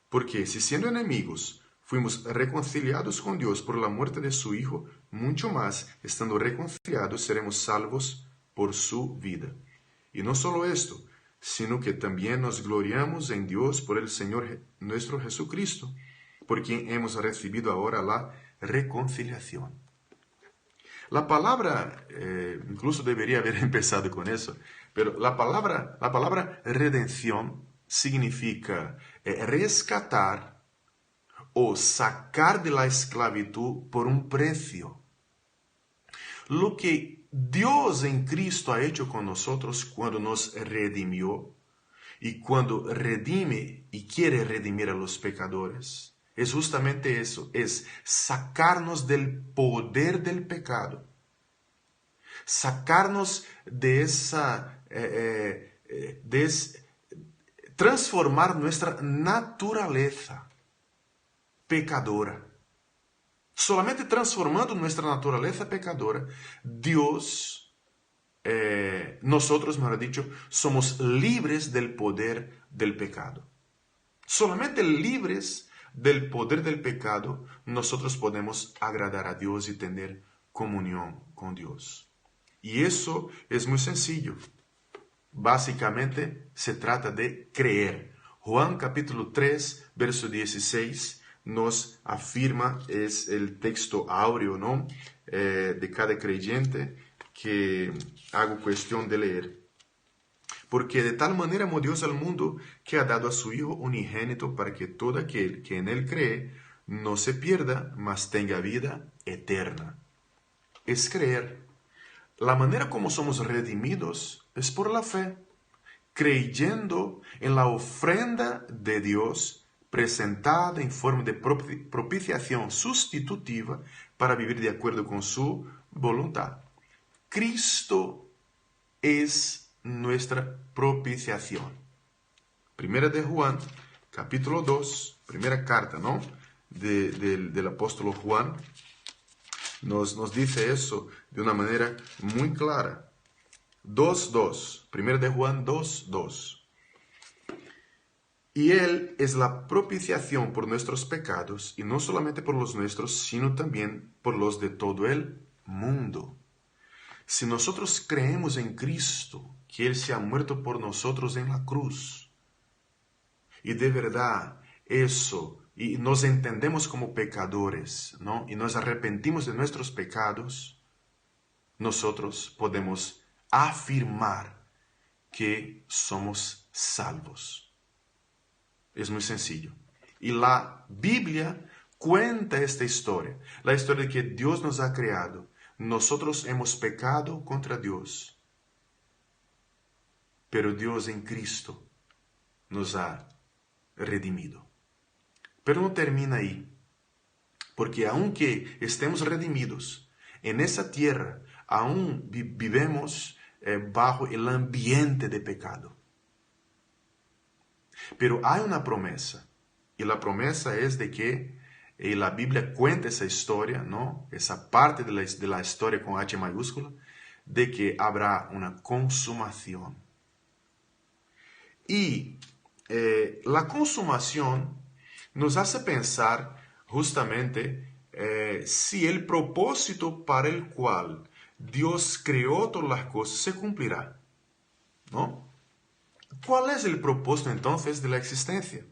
Porque si siendo enemigos fuimos reconciliados con Dios por la muerte de su Hijo, mucho más, estando reconciliados, seremos salvos por su vida. Y no solo esto, sino que también nos gloriamos en Dios por el Señor nuestro Jesucristo, por quien hemos recibido ahora la reconciliación. La palabra, incluso debería haber empezado con eso, pero la palabra redención significa rescatar o sacar de la esclavitud por un precio. Lo que Dios en Cristo ha hecho con nosotros cuando nos redimió y cuando redime y quiere redimir a los pecadores, es justamente eso, es sacarnos del poder del pecado, sacarnos de esa, transformar nuestra naturaleza pecadora. Solamente transformando nuestra naturaleza pecadora, Dios, nosotros, mejor dicho, somos libres del poder del pecado. Solamente libres del poder del pecado, nosotros podemos agradar a Dios y tener comunión con Dios. Y eso es muy sencillo. Básicamente se trata de creer. Juan capítulo 3, verso 16 nos afirma, es el texto áureo, ¿no? De cada creyente que hago cuestión de leer. Porque de tal manera amó Dios al mundo que ha dado a su Hijo unigénito para que todo aquel que en él cree no se pierda, mas tenga vida eterna. Es creer. La manera como somos redimidos es por la fe, creyendo en la ofrenda de Dios presentada en forma de propiciación sustitutiva para vivir de acuerdo con su voluntad. Cristo es nuestra propiciación. Primera de Juan, capítulo 2, primera carta, ¿no? Del apóstol Juan, nos dice eso de una manera muy clara. 2.2, primera de Juan 2.2. Y Él es la propiciación por nuestros pecados, y no solamente por los nuestros, sino también por los de todo el mundo. Si nosotros creemos en Cristo, que Él se ha muerto por nosotros en la cruz, y de verdad eso, y nos entendemos como pecadores, ¿no? Y nos arrepentimos de nuestros pecados, nosotros podemos afirmar que somos salvos. Es muy sencillo. Y la Biblia cuenta esta historia, la historia de que Dios nos ha creado. Nosotros hemos pecado contra Dios, pero Dios en Cristo nos ha redimido. Pero no termina ahí, porque aunque estemos redimidos, en esa tierra aún vivemos bajo el ambiente de pecado. Pero hay una promesa, y la promesa es de que, y la Biblia cuenta esa historia, ¿no? Esa parte de la historia con H mayúscula, de que habrá una consumación. Y la consumación nos hace pensar justamente si el propósito para el cual Dios creó todas las cosas se cumplirá, ¿no? ¿Cuál es el propósito entonces de la existencia?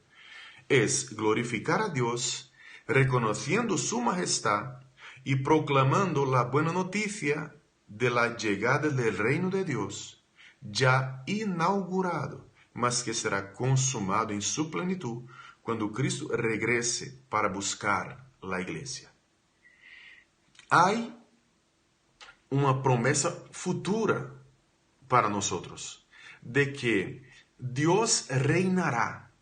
Es glorificar a Dios, reconociendo su majestad y proclamando la buena noticia de la llegada del reino de Dios, ya inaugurado, mas que será consumado en su plenitud cuando Cristo regrese para buscar la iglesia. Hay una promesa futura para nosotros de que Dios reinará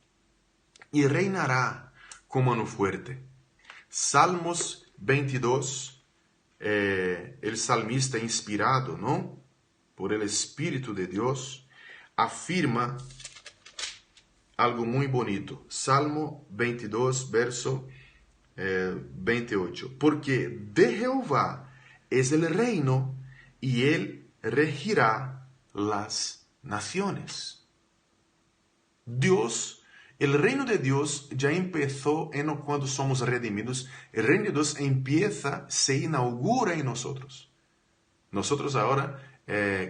y reinará con mano fuerte. Salmos 22, el salmista inspirado, ¿no?, por el Espíritu de Dios, afirma algo muy bonito. Salmo 22, verso 28. Porque de Jehová es el reino y él regirá las naciones. Dios, el reino de Dios ya empezó cuando somos redimidos. El reino de Dios empieza, se inaugura en nosotros. Nosotros ahora,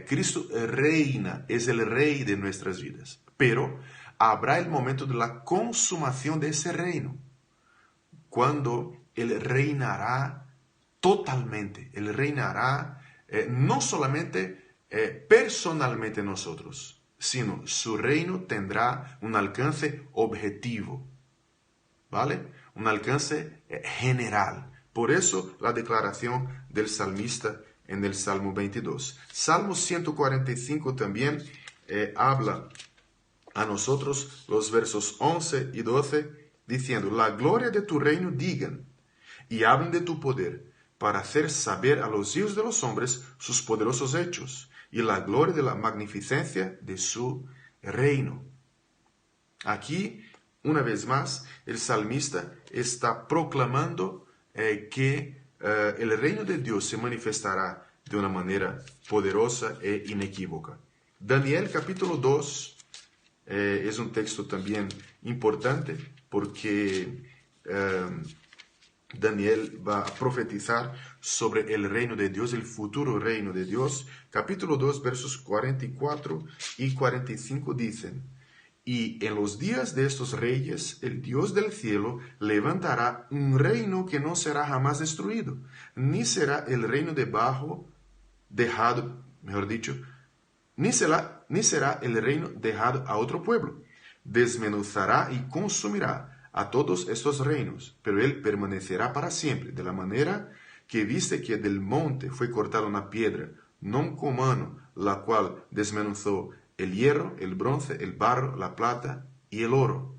Cristo reina, es el rey de nuestras vidas. Pero habrá el momento de la consumación de ese reino, cuando Él reinará totalmente. Él reinará no solamente personalmente en nosotros, sino su reino tendrá un alcance objetivo, ¿vale? un alcance general. Por eso la declaración del salmista en el Salmo 22. Salmo 145 también habla a nosotros los versos 11 y 12, diciendo: la gloria de tu reino digan, y hablen de tu poder, para hacer saber a los hijos de los hombres sus poderosos hechos, y la gloria de la magnificencia de su reino. Aquí, una vez más, el salmista está proclamando que el reino de Dios se manifestará de una manera poderosa e inequívoca. Daniel capítulo 2 es un texto también importante porque Daniel va a profetizar sobre el reino de Dios, el futuro reino de Dios. Capítulo 2, versos 44 y 45 dicen: y en los días de estos reyes, el Dios del cielo levantará un reino que no será jamás destruido, ni será el reino dejado, mejor dicho, ni será el reino dejado a otro pueblo. Desmenuzará y consumirá a todos estos reinos, pero él permanecerá para siempre, de la manera que viste que del monte fue cortada una piedra, non con mano, la cual desmenuzó el hierro, el bronce, el barro, la plata y el oro.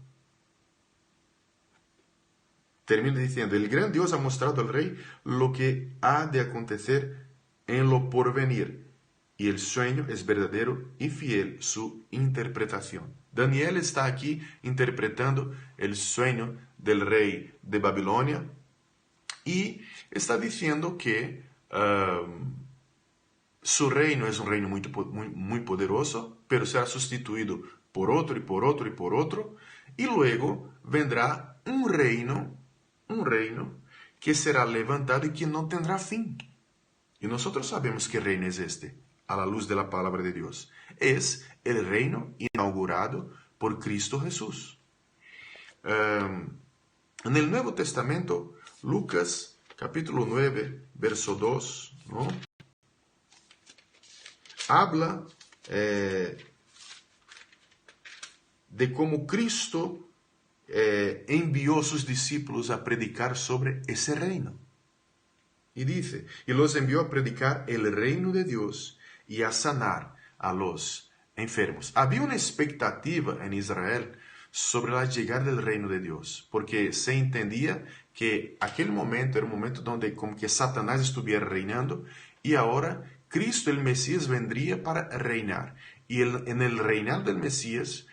Termina diciendo: el gran Dios ha mostrado al rey lo que ha de acontecer en lo porvenir, y el sueño es verdadero y fiel su interpretación. Daniel está aquí interpretando el sueño del rey de Babilonia y está diciendo que su reino es un reino muy poderoso, pero será sustituido por otro y por otro y por otro, y luego vendrá un reino que será levantado y que no tendrá fin. Y nosotros sabemos qué reino es este, a la luz de la palabra de Dios. Es el reino inaugurado por Cristo Jesús. En el Nuevo Testamento, Lucas capítulo 9, verso 2, ¿no?, habla de cómo Cristo envió a sus discípulos a predicar sobre ese reino. Y dice: y los envió a predicar el reino de Dios y a sanar a los enfermos. Había una expectativa en Israel sobre la llegada del reino de Dios, porque se entendía que aquel momento era un momento donde como que Satanás estuviera reinando y ahora Cristo, el Mesías, vendría para reinar. Y en el reinado del Mesías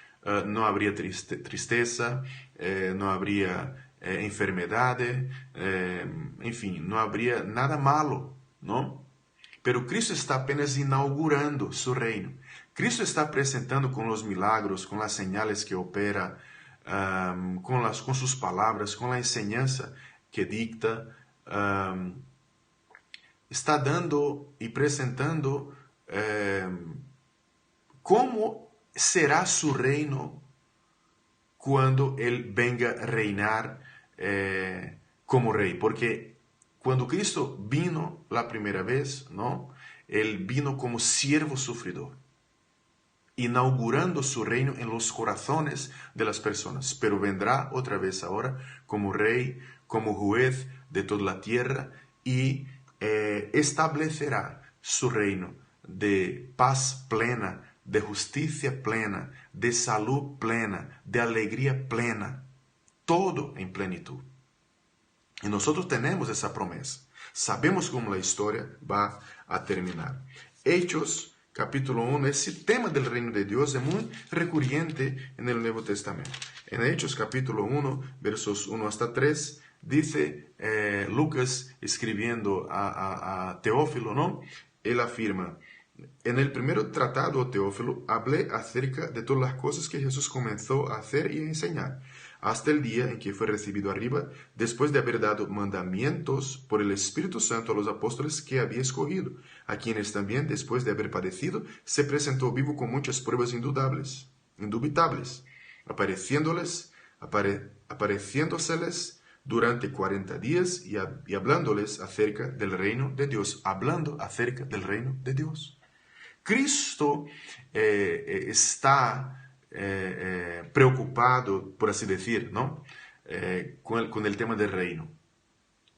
no habría tristeza, no habría enfermedades, en fin, no habría nada malo, ¿no? Pero Cristo está apenas inaugurando su reino. Cristo está presentando con los milagros, con las señales que opera, con sus palabras, con la enseñanza que dicta, está dando y presentando cómo será su reino cuando Él venga a reinar como rey. Porque cuando Cristo vino la primera vez, ¿no?, Él vino como siervo sufridor, inaugurando su reino en los corazones de las personas. Pero vendrá otra vez ahora como rey, como juez de toda la tierra y establecerá su reino de paz plena, de justicia plena, de salud plena, de alegría plena, todo en plenitud. Y nosotros tenemos esa promesa. Sabemos cómo la historia va a terminar. Hechos capítulo 1, ese tema del reino de Dios es muy recurrente en el Nuevo Testamento. En Hechos capítulo 1, versos 1 hasta 3, dice Lucas escribiendo a Teófilo, ¿no? Él afirma: en el primer tratado, Teófilo, hablé acerca de todas las cosas que Jesús comenzó a hacer y a enseñar, hasta el día en que fue recibido arriba, después de haber dado mandamientos por el Espíritu Santo a los apóstoles que había escogido, a quienes también, después de haber padecido, se presentó vivo con muchas pruebas indubitables, apareciéndoseles durante 40 días y hablándoles acerca del reino de Dios, hablando acerca del reino de Dios. Cristo está preocupado, por así decir, ¿no?, con el tema del reino.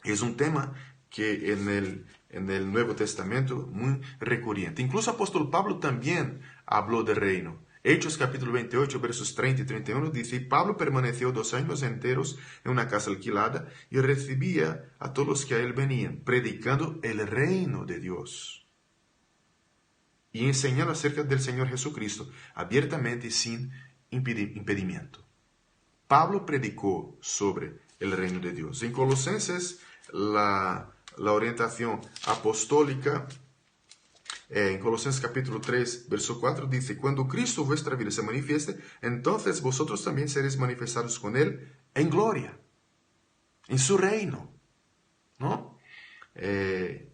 Es un tema que en el Nuevo Testamento muy recurrente. Incluso el apóstol Pablo también habló del reino. Hechos capítulo 28, versos 30 y 31 dice: y Pablo permaneció 2 años enteros en una casa alquilada y recibía a todos los que a él venían, predicando el reino de Dios y enseñando acerca del Señor Jesucristo, abiertamente y sin impedimento. Pablo predicó sobre el reino de Dios. En Colosenses, la orientación apostólica, en Colosenses capítulo 3, verso 4, dice: cuando Cristo vuestra vida se manifieste, entonces vosotros también seréis manifestados con Él en gloria, en su reino, ¿no?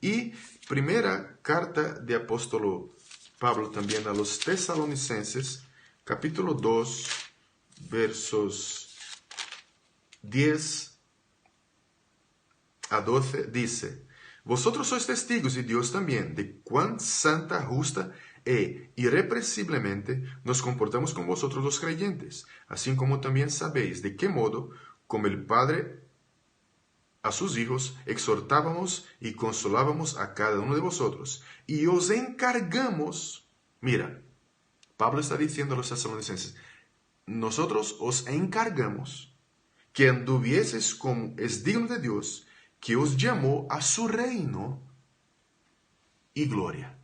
Y primera carta de apóstolo Pablo también a los tesalonicenses, capítulo 2, versos 10 a 12, dice: vosotros sois testigos, y Dios también, de cuán santa, justa e irreprensiblemente nos comportamos con vosotros los creyentes, así como también sabéis de qué modo, como el Padre a sus hijos, exhortábamos y consolábamos a cada uno de vosotros, y os encargamos. Mira, Pablo está diciendo a los tesalonicenses: nosotros os encargamos que anduvieseis como es digno de Dios, que os llamó a su reino y gloria.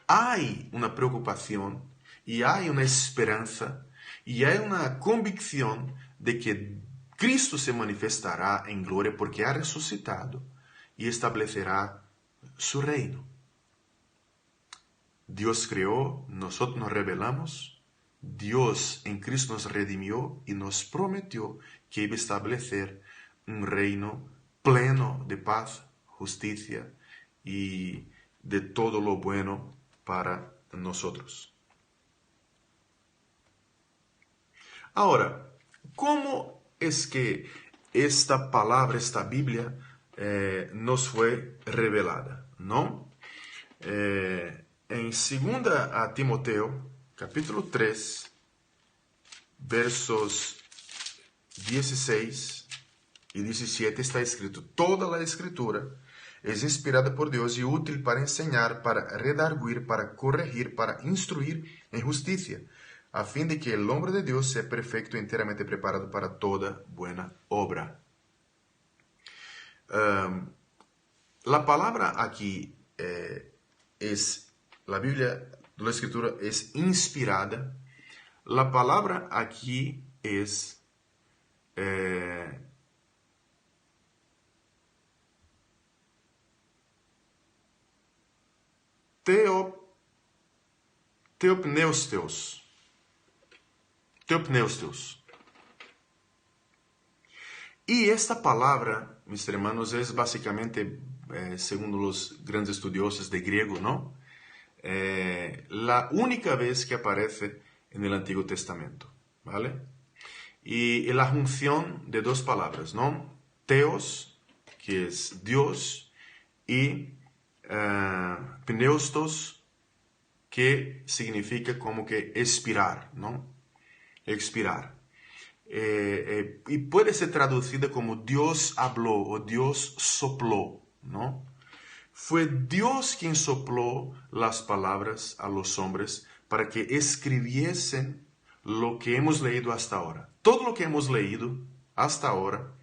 Hay una preocupación y hay una esperanza y hay una convicción de que Cristo se manifestará en gloria porque ha resucitado y establecerá su reino. Dios creó, nosotros nos rebelamos, Dios en Cristo nos redimió y nos prometió que iba a establecer un reino pleno de paz, justicia y de todo lo bueno para nosotros. Ahora, ¿cómo es que esta palabra, esta Biblia, nos fue revelada? ¿No? En 2 a Timoteo, capítulo 3, versos 16 y 17 está escrito: toda la escritura es inspirada por Dios y útil para enseñar, para redarguir, para corregir, para instruir en justicia, a fin de que el hombre de Dios sea perfecto y enteramente preparado para toda buena obra. La palabra aquí es, la Biblia, la escritura es inspirada. La palabra aquí es teopneusteos. Teopneusteos. Y esta palabra, mis hermanos, es básicamente, según los grandes estudiosos de griego, ¿no? La única vez que aparece en el Antiguo Testamento, ¿vale? Y la junción de dos palabras, ¿no? Theos, que es Dios, y pneustos, que significa como que expirar, ¿no? Expirar. Y puede ser traducida como Dios habló o Dios sopló, ¿no? Fue Dios quien sopló las palabras a los hombres para que escribiesen lo que hemos leído hasta ahora. Todo lo que hemos leído hasta ahora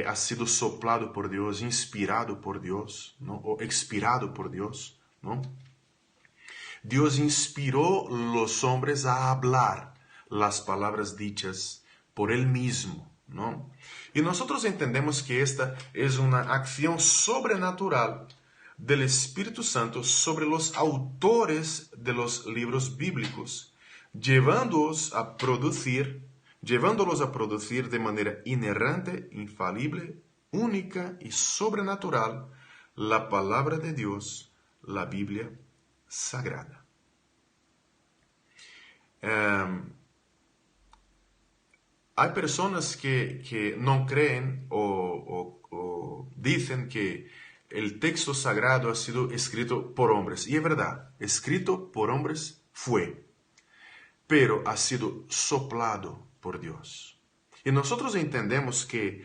ha sido soplado por Dios, inspirado por Dios, ¿no? O expirado por Dios, ¿no? Dios inspiró los hombres a hablar las palabras dichas por Él mismo, ¿no? Y nosotros entendemos que esta es una acción sobrenatural del Espíritu Santo sobre los autores de los libros bíblicos, llevándolos a producir de manera inerrante, infalible, única y sobrenatural la palabra de Dios, la Biblia sagrada. Hay personas que no creen o dicen que el texto sagrado ha sido escrito por hombres. Y es verdad, escrito por hombres fue, pero ha sido soplado por Dios. Y nosotros entendemos que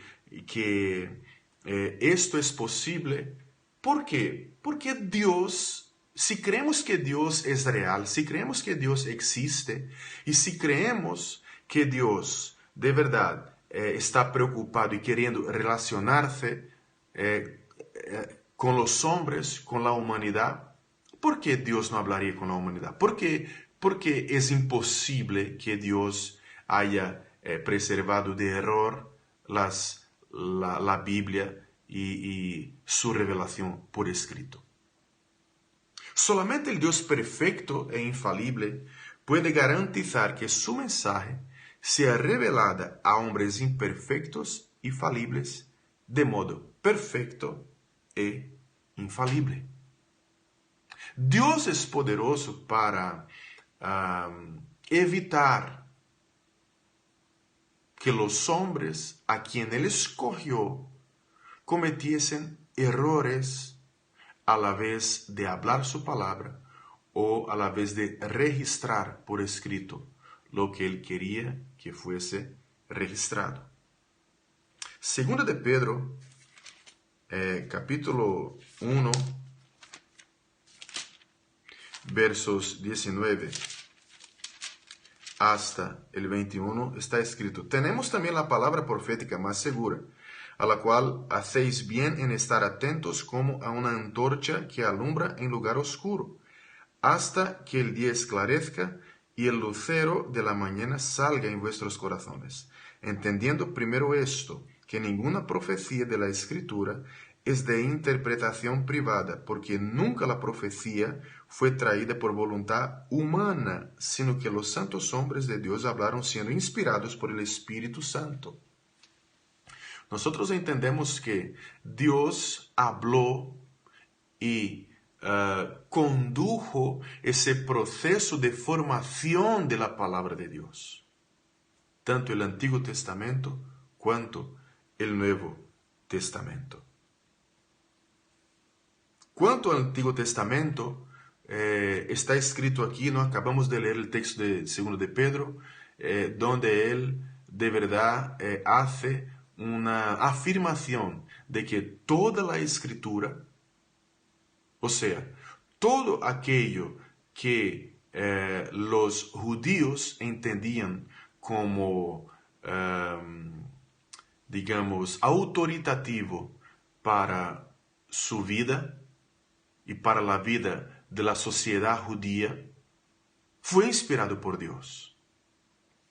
esto es posible. ¿Por qué? Porque Dios, si creemos que Dios es real, si creemos que Dios existe, y si creemos que Dios de verdad está preocupado y queriendo relacionarse con los hombres, con la humanidad, ¿por qué Dios no hablaría con la humanidad? Porque es imposible que Dios haya preservado de error la Biblia y su revelación por escrito. Solamente el Dios perfecto e infalible puede garantizar que su mensaje sea revelada a hombres imperfectos y falibles de modo perfecto e infalible. Dios es poderoso para evitar que los hombres a quien Él escogió cometiesen errores a la vez de hablar su palabra o a la vez de registrar por escrito lo que Él quería que fuese registrado. Segunda de Pedro, capítulo 1, versos 19 hasta el 21, está escrito: tenemos también la palabra profética más segura, a la cual hacéis bien en estar atentos como a una antorcha que alumbra en lugar oscuro, hasta que el día esclarezca y el lucero de la mañana salga en vuestros corazones, entendiendo primero esto, que ninguna profecía de la Escritura es de interpretación privada, porque nunca la profecía fue traída por voluntad humana, sino que los santos hombres de Dios hablaron siendo inspirados por el Espíritu Santo. Nosotros entendemos que Dios habló y condujo ese proceso de formación de la palabra de Dios, tanto el Antiguo Testamento cuanto el Nuevo Testamento. Cuanto al Antiguo Testamento, está escrito aquí, ¿no? Acabamos de leer el texto de 2 de Pedro, donde él de verdad hace una afirmación de que toda la Escritura, o sea, todo aquello que los judíos entendían como, digamos, autoritativo para su vida y para la vida de la sociedad judía, fue inspirado por Dios.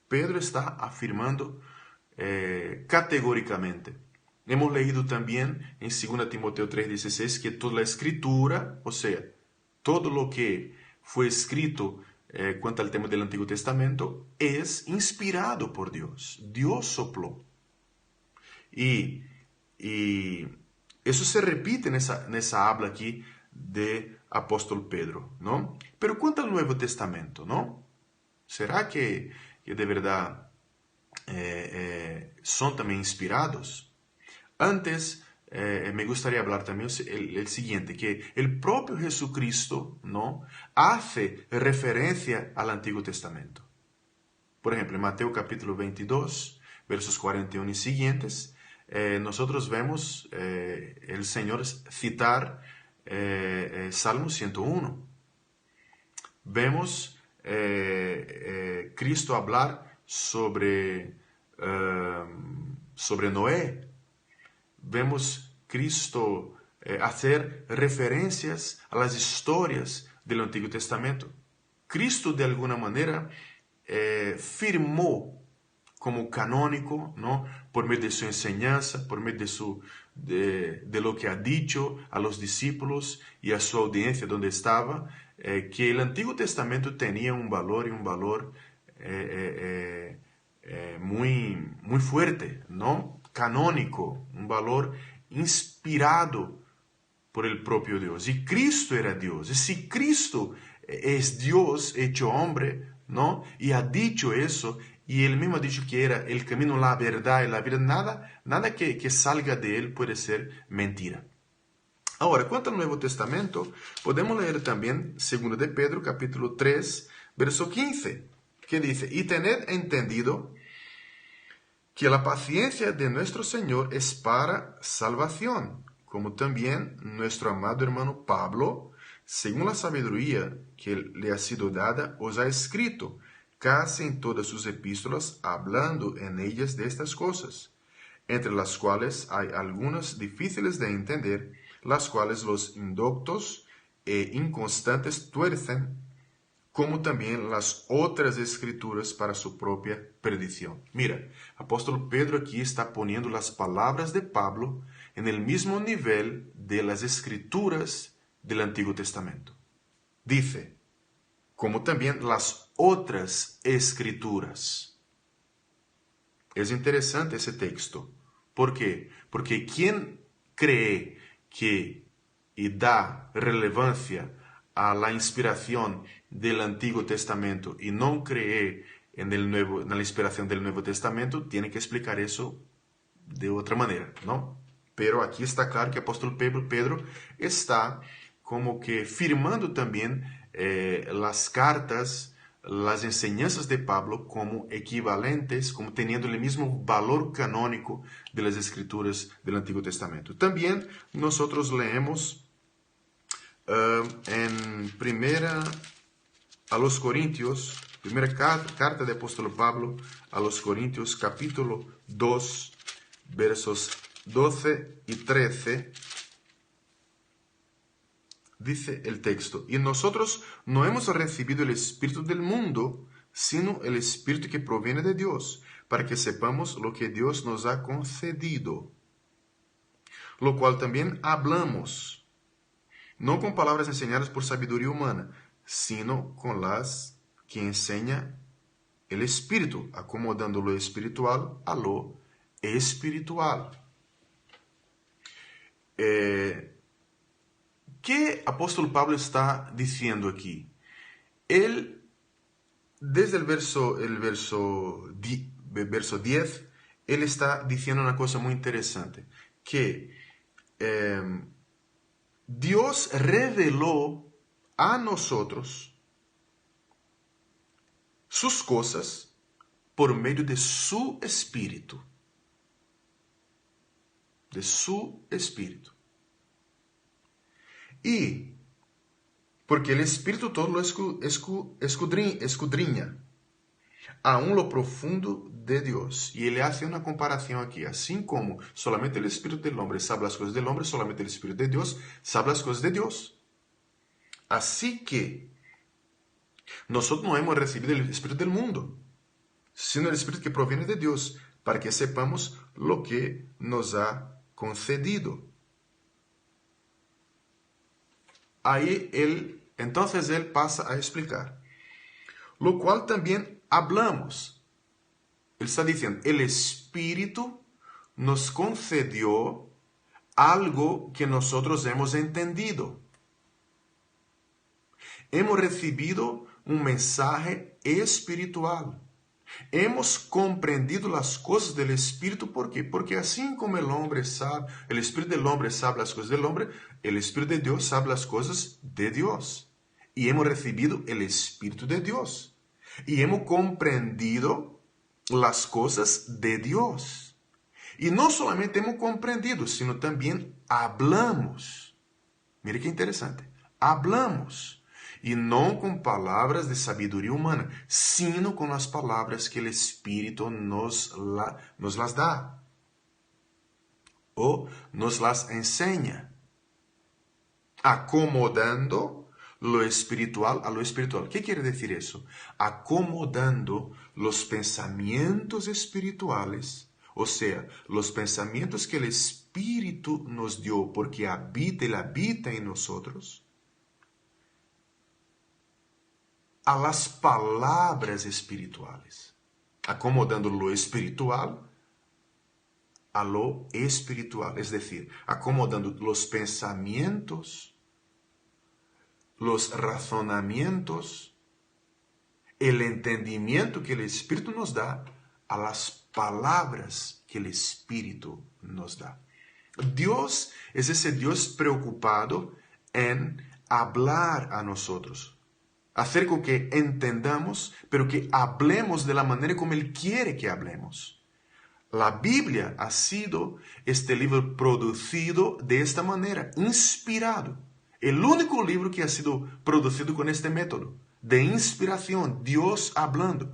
Pedro está afirmando categóricamente. Hemos leído también en 2 Timoteo 3:16 que toda la escritura, o sea, todo lo que fue escrito cuanto al tema del Antiguo Testamento, es inspirado por Dios. Dios sopló. Y eso se repite nessa habla aquí de apóstolo Pedro, ¿no? Pero cuanto al Nuevo Testamento, ¿no? ¿Será que de verdad son también inspirados? Antes, me gustaría hablar también el siguiente, que el propio Jesucristo, ¿no?, hace referencia al Antiguo Testamento. Por ejemplo, en Mateo capítulo 22, versos 41 y siguientes, nosotros vemos el Señor citar Salmo 101. Vemos Cristo hablar sobre Noé. Vemos Cristo hacer referencias a las historias del Antiguo Testamento. Cristo, de alguna manera, firmó como canónico, ¿no?, por medio de su enseñanza, por medio de lo que ha dicho a los discípulos y a su audiencia donde estaba, que el Antiguo Testamento tenía un valor y un valor muy fuerte, ¿no?, canónico, un valor inspirado por el propio Dios. Y Cristo era Dios. Y si Cristo es Dios hecho hombre, ¿no?, y ha dicho eso, y él mismo ha dicho que era el camino, la verdad y la vida, nada que salga de él puede ser mentira. Ahora, cuanto al Nuevo Testamento, podemos leer también 2 de Pedro, capítulo 3, verso 15, que dice: y tened entendido que la paciencia de nuestro Señor es para salvación, como también nuestro amado hermano Pablo, según la sabiduría que le ha sido dada, os ha escrito casi en todas sus epístolas, hablando en ellas de estas cosas, entre las cuales hay algunas difíciles de entender, las cuales los indoctos e inconstantes tuercen, como también las otras escrituras para su propia perdición. Mira, apóstolo Pedro aquí está poniendo las palabras de Pablo en el mismo nivel de las escrituras del Antiguo Testamento. Dice, como también las otras escrituras. Es interesante ese texto. ¿Por qué? Porque quien cree que y da relevancia a la inspiración del Antiguo Testamento y no cree en la inspiración del Nuevo Testamento, tiene que explicar eso de otra manera, ¿no? Pero aquí está claro que el apóstol Pedro está como que firmando también las cartas, las enseñanzas de Pablo como equivalentes, como teniendo el mismo valor canónico de las escrituras del Antiguo Testamento. También nosotros leemos en primera a los Corintios, primera carta de apóstolo Pablo a los Corintios, capítulo 2, versos 12 y 13, dice el texto, y nosotros no hemos recibido el Espíritu del mundo, sino el Espíritu que proviene de Dios, para que sepamos lo que Dios nos ha concedido, lo cual también hablamos, no con palabras enseñadas por sabiduría humana, sino con las que enseña el Espíritu, acomodando lo espiritual a lo espiritual. ¿Qué apóstol Pablo está diciendo aquí? Él, desde el verso 10, él está diciendo una cosa muy interesante, que Dios reveló a nosotros sus cosas por medio de su Espíritu. De su Espíritu. Y porque el Espíritu todo lo escudriña, aún lo profundo de Dios. Y él hace una comparación aquí. Así como solamente el Espíritu del hombre sabe las cosas del hombre, solamente el Espíritu de Dios sabe las cosas de Dios. Así que nosotros no hemos recibido el Espíritu del mundo, sino el Espíritu que proviene de Dios, para que sepamos lo que nos ha concedido. Ahí entonces él pasa a explicar, lo cual también hablamos. Él está diciendo, el Espíritu nos concedió algo que nosotros hemos entendido. Hemos recibido un mensaje espiritual. Hemos comprendido las cosas del Espíritu. ¿Por qué? Porque así como el hombre sabe, el Espíritu del hombre sabe las cosas del hombre, el Espíritu de Dios sabe las cosas de Dios. Y hemos recibido el Espíritu de Dios. Y hemos comprendido las cosas de Dios. Y no solamente hemos comprendido, sino también hablamos. Mire qué interesante. Hablamos. Y no con palabras de sabiduría humana, sino con las palabras que el Espíritu nos las da. O nos las enseña. Acomodando lo espiritual a lo espiritual. ¿Qué quiere decir eso? Acomodando los pensamientos espirituales, o sea, los pensamientos que el Espíritu nos dio porque Él habita en nosotros, a las palabras espirituales, acomodando lo espiritual a lo espiritual, es decir, acomodando los pensamientos, los razonamientos, el entendimiento que el Espíritu nos da a las palabras que el Espíritu nos da. Dios es ese Dios preocupado en hablar a nosotros, hacer con que entendamos, pero que hablemos de la manera como Él quiere que hablemos. La Biblia ha sido este libro producido de esta manera, inspirado. El único libro que ha sido producido con este método de inspiración, Dios hablando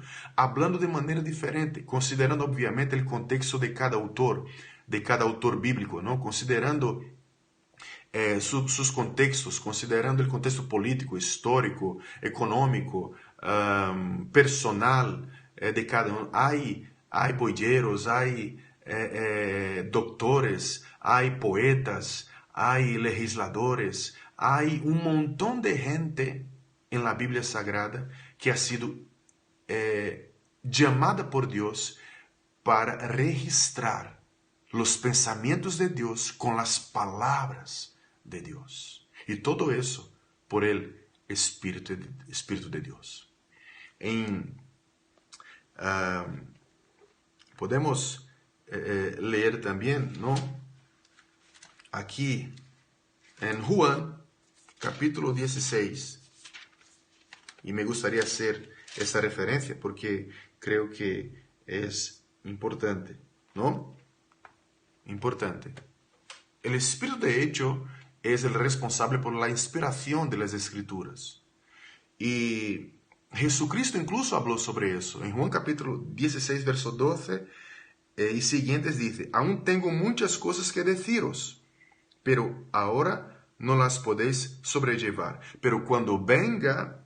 de manera diferente, considerando obviamente el contexto de cada autor bíblico, ¿no? Considerando sus contextos, considerando el contexto político, histórico, económico, personal de cada uno. Hay boyeros, hay doctores, hay poetas, hay legisladores, hay un montón de gente en la Biblia Sagrada que ha sido llamada por Dios para registrar los pensamientos de Dios con las palabras de Dios. Y todo eso por el Espíritu de Dios. Podemos leer también, ¿no? Aquí en Juan, capítulo 16. Y me gustaría hacer esta referencia porque creo que es importante, ¿no? Importante. El Espíritu, de hecho, es el responsable por la inspiración de las Escrituras. Y Jesucristo incluso habló sobre eso. En Juan capítulo 16, verso 12 y siguientes dice: aún tengo muchas cosas que deciros, pero ahora no las podéis sobrellevar. Pero cuando venga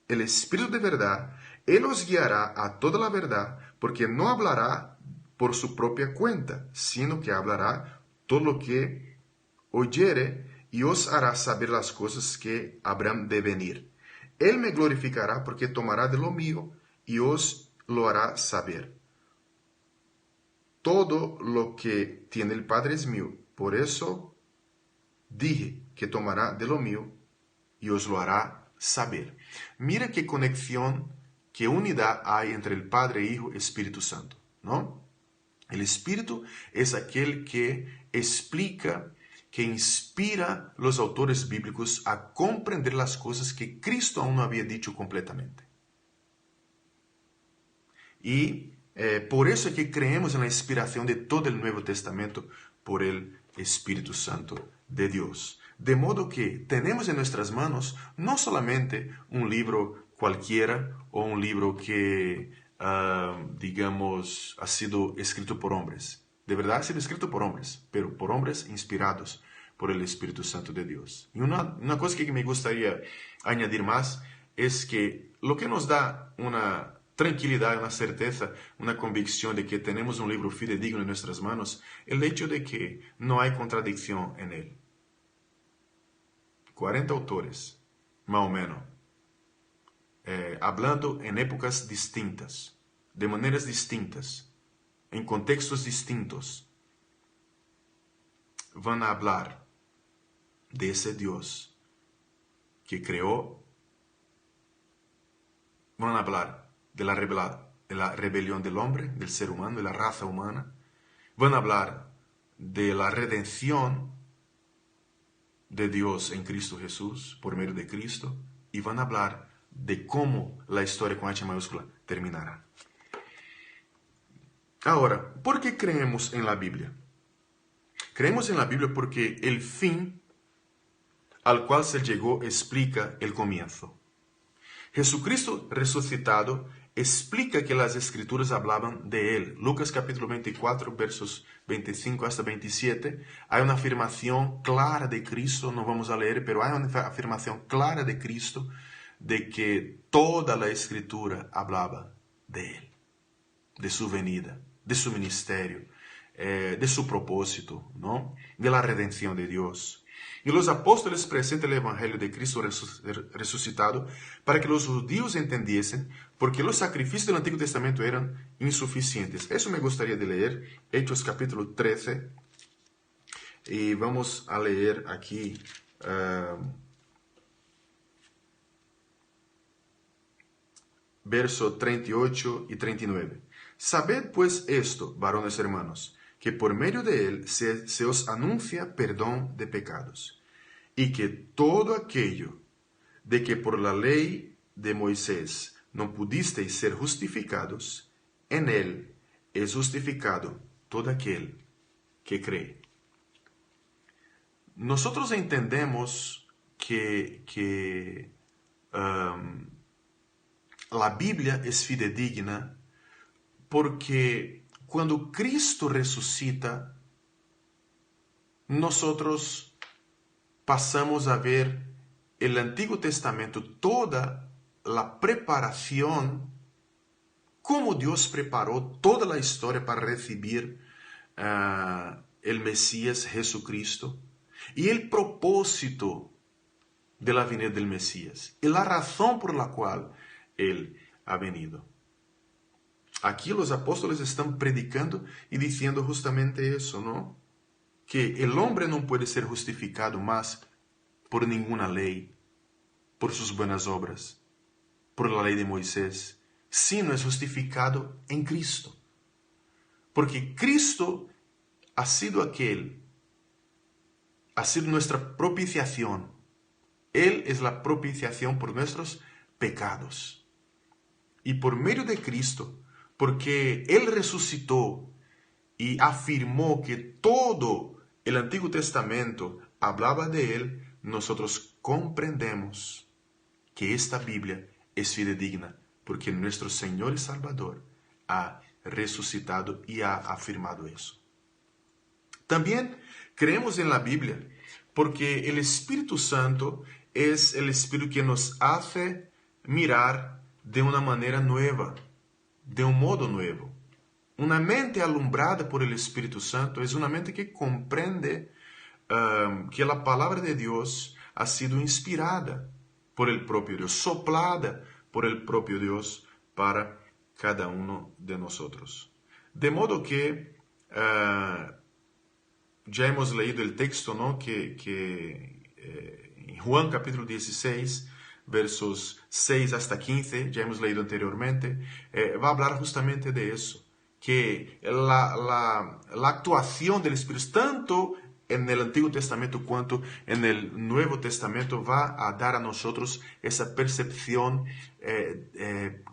el Espíritu de verdad, Él os guiará a toda la verdad, porque no hablará por su propia cuenta, sino que hablará todo lo que oyere y os hará saber las cosas que habrán de venir. Él me glorificará porque tomará de lo mío y os lo hará saber. Todo lo que tiene el Padre es mío, por eso dije que tomará de lo mío y os lo hará saber. Mira qué conexión, qué unidad hay entre el Padre, Hijo y Espíritu Santo, ¿no? El Espíritu es aquel que explica, que inspira los autores bíblicos a comprender las cosas que Cristo aún no había dicho completamente. Y por eso es que creemos en la inspiración de todo el Nuevo Testamento por el Espíritu Santo de Dios. De modo que tenemos en nuestras manos no solamente un libro cualquiera o un libro que, digamos, ha sido escrito por hombres. De verdad ha sido escrito por hombres, pero por hombres inspirados por el Espíritu Santo de Dios. Y una cosa que me gustaría añadir más es que lo que nos da una tranquilidad, una certeza, una convicción de que tenemos un libro fidedigno en nuestras manos, el hecho de que no hay contradicción en él. 40 autores, más o menos, hablando en épocas distintas, de maneras distintas, en contextos distintos, van a hablar de ese Dios que creó, van a hablar de la rebelión del hombre, del ser humano, de la raza humana, van a hablar de la redención de Dios en Cristo Jesús, por medio de Cristo, y van a hablar de cómo la historia con H mayúscula terminará. Ahora, ¿por qué creemos en la Biblia? Creemos en la Biblia porque el fin al cual se llegó explica el comienzo. Jesucristo resucitado explica que las Escrituras hablaban de Él. Lucas capítulo 24, versos 25 hasta 27, hay una afirmación clara de Cristo, no vamos a leer, pero hay una afirmación clara de Cristo de que toda la Escritura hablaba de Él, de su venida, de su ministerio, de su propósito, ¿no? De la redención de Dios. Y los apóstoles presentan el Evangelio de Cristo resucitado para que los judíos entendiesen porque los sacrificios del Antiguo Testamento eran insuficientes. Eso me gustaría de leer, Hechos capítulo 13. Y vamos a leer aquí verso 38 y 39. Sabed pues esto, varones hermanos, que por medio de él se os anuncia perdón de pecados, y que todo aquello de que por la ley de Moisés no pudisteis ser justificados, en él es justificado todo aquel que cree. Nosotros entendemos que la Biblia es fidedigna porque cuando Cristo resucita, nosotros pasamos a ver el Antiguo Testamento, toda la preparación, cómo Dios preparó toda la historia para recibir el Mesías Jesucristo y el propósito de la venida del Mesías y la razón por la cual Él ha venido. Aquí los apóstoles están predicando y diciendo justamente eso, ¿no? Que el hombre no puede ser justificado más por ninguna ley, por sus buenas obras, por la ley de Moisés, sino es justificado en Cristo. Porque Cristo ha sido nuestra propiciación. Él es la propiciación por nuestros pecados. Y por medio de Cristo, porque Él resucitó y afirmó que todo el Antiguo Testamento hablaba de Él, nosotros comprendemos que esta Biblia es fidedigna, porque nuestro Señor y Salvador ha resucitado y ha afirmado eso. También creemos en la Biblia, porque el Espíritu Santo es el Espíritu que nos hace mirar de una manera nueva, de un modo nuevo. Una mente alumbrada por el Espíritu Santo es una mente que comprende que la palabra de Dios ha sido inspirada por el propio Dios, soplada por el propio Dios para cada uno de nosotros. De modo que ya hemos leído el texto, ¿no? En Juan capítulo 16, versos 6 hasta 15, ya hemos leído anteriormente, va a hablar justamente de eso, que la actuación del Espíritu, tanto en el Antiguo Testamento cuanto en el Nuevo Testamento, va a dar a nosotros esa percepción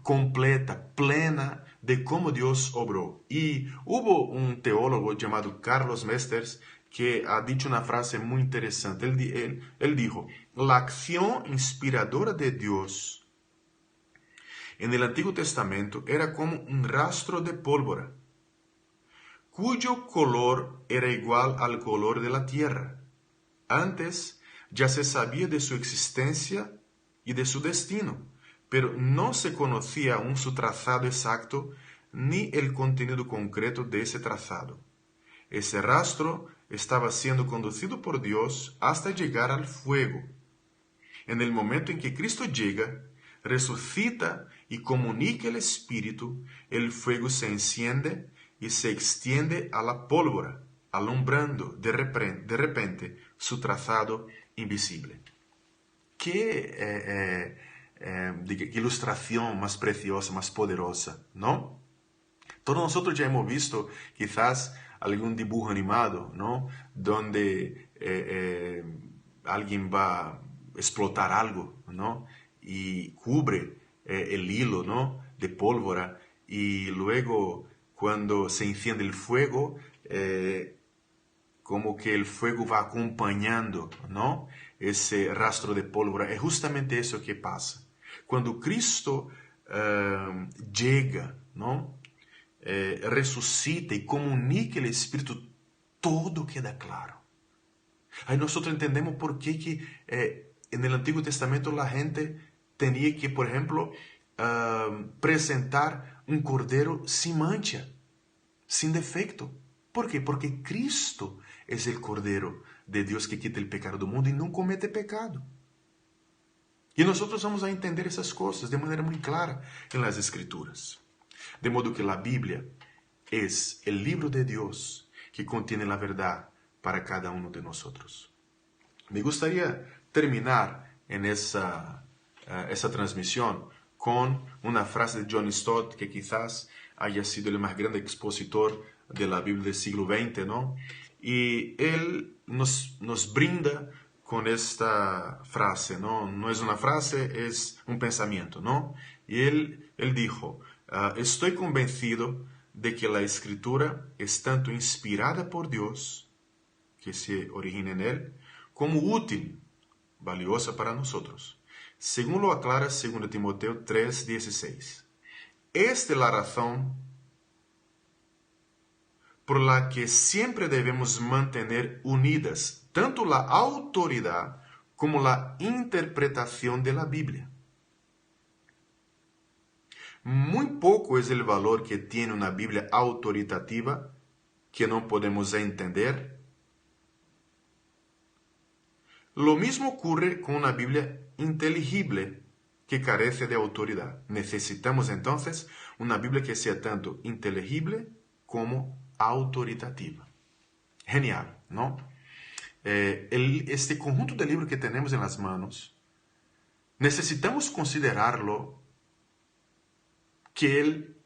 completa, plena de cómo Dios obró. Y hubo un teólogo llamado Carlos Mesters que ha dicho una frase muy interesante. Él dijo: la acción inspiradora de Dios en el Antiguo Testamento era como un rastro de pólvora, cuyo color era igual al color de la tierra. Antes ya se sabía de su existencia y de su destino, pero no se conocía aún su trazado exacto ni el contenido concreto de ese trazado. Ese rastro estaba siendo conducido por Dios hasta llegar al fuego. En el momento en que Cristo llega, resucita y comunica el Espíritu, el fuego se enciende y se extiende a la pólvora, alumbrando de repente su trazado invisible. Qué ilustración más preciosa, más poderosa, ¿no? Todos nosotros ya hemos visto quizás algún dibujo animado, ¿no? Donde alguien va a explotar algo, ¿no? Y cubre el hilo, ¿no? De pólvora, y luego cuando se enciende el fuego, como que el fuego va acompañando, ¿no? Ese rastro de pólvora. Es justamente eso que pasa. Cuando Cristo llega, ¿no? Resucita y comunica el Espíritu, todo queda claro. Ahí nosotros entendemos por qué que en el Antiguo Testamento la gente tenía que, por ejemplo, presentar un cordero sin mancha, sin defecto. ¿Por qué? Porque Cristo es el Cordero de Dios que quita el pecado del mundo y no comete pecado. Y nosotros vamos a entender esas cosas de manera muy clara en las Escrituras. De modo que la Biblia es el libro de Dios que contiene la verdad para cada uno de nosotros. Me gustaría terminar en esa transmisión con una frase de John Stott, que quizás haya sido el más grande expositor de la Biblia del siglo XX, ¿no? Y él nos brinda con esta frase, ¿no? No es una frase, es un pensamiento, ¿no? Y él dijo: estoy convencido de que la Escritura es tanto inspirada por Dios, que se origina en Él, como útil, valiosa para nosotros, según lo aclara 2 Timoteo 3:16. Esta es la razón por la que siempre debemos mantener unidas tanto la autoridad como la interpretación de la Biblia. Muy poco es el valor que tiene una Biblia autoritativa que no podemos entender. Lo mismo ocurre con una Biblia inteligible que carece de autoridad. Necesitamos entonces una Biblia que sea tanto inteligible como autoritativa. Genial, ¿no? Este conjunto de libros que tenemos en las manos, necesitamos considerarlo que él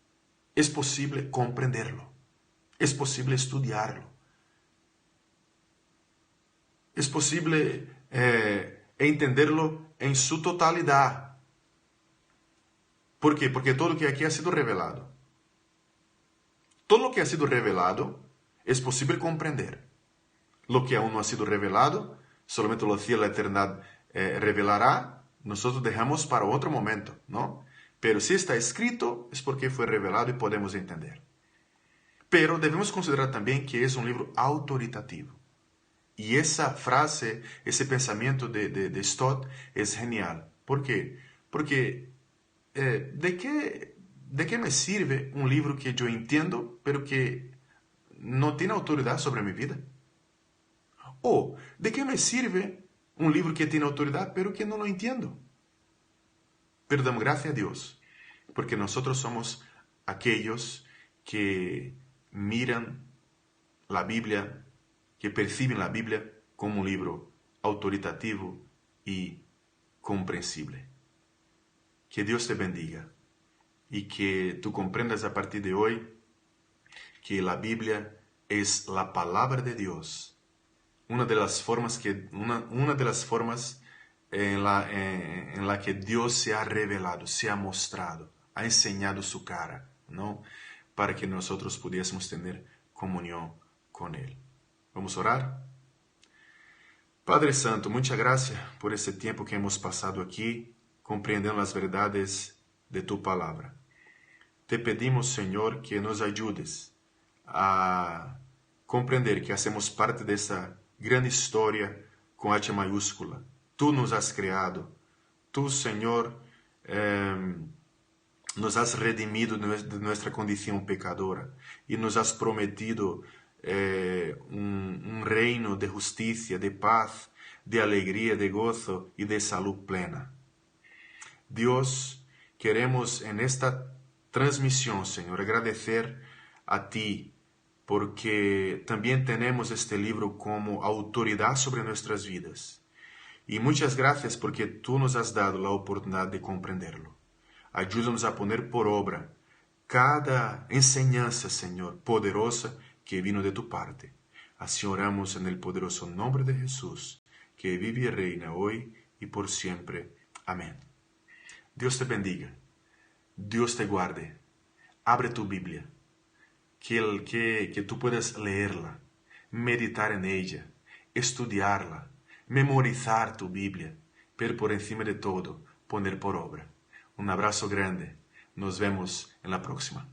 es posible comprenderlo, es posible estudiarlo, es posible entenderlo en su totalidad. ¿Por qué? Porque todo lo que aquí ha sido revelado. Todo lo que ha sido revelado es posible comprender. Lo que aún no ha sido revelado, solamente lo que la eternidad revelará, nosotros dejamos para otro momento, ¿no? Pero si está escrito, es porque fue revelado y podemos entender. Pero debemos considerar también que es un libro autoritativo. Y esa frase, ese pensamiento de Stott es genial. ¿Por qué? Porque ¿de qué me sirve un libro que yo entiendo, pero que no tiene autoridad sobre mi vida? ¿O de qué me sirve un libro que tiene autoridad, pero que no lo entiendo? Pero damos gracias a Dios, porque nosotros somos aquellos que miran la Biblia, que perciben la Biblia como un libro autoritativo y comprensible. Que Dios te bendiga y que tú comprendas a partir de hoy que la Biblia es la palabra de Dios. Una de las formas en la que Dios se ha revelado, se ha mostrado, ha enseñado su cara, ¿no? Para que nosotros pudiésemos tener comunión con Él. Vamos a orar. Padre Santo, muchas gracias por ese tiempo que hemos pasado aquí, comprendiendo las verdades de tu palabra. Te pedimos, Señor, que nos ayudes a comprender que hacemos parte de esa gran historia con H mayúscula. Tú nos has creado. Tú, Señor, nos has redimido de nuestra condición pecadora y nos has prometido un reino de justicia, de paz, de alegría, de gozo y de salud plena. Dios, queremos en esta transmisión, Señor, agradecer a ti porque también tenemos este libro como autoridad sobre nuestras vidas. Y muchas gracias porque tú nos has dado la oportunidad de comprenderlo. Ayúdanos a poner por obra cada enseñanza, Señor, poderosa que vino de tu parte. Así oramos en el poderoso nombre de Jesús, que vive y reina hoy y por siempre. Amén. Dios te bendiga. Dios te guarde. Abre tu Biblia. Que tú puedas leerla, meditar en ella, estudiarla, memorizar tu Biblia, pero por encima de todo, poner por obra. Un abrazo grande. Nos vemos en la próxima.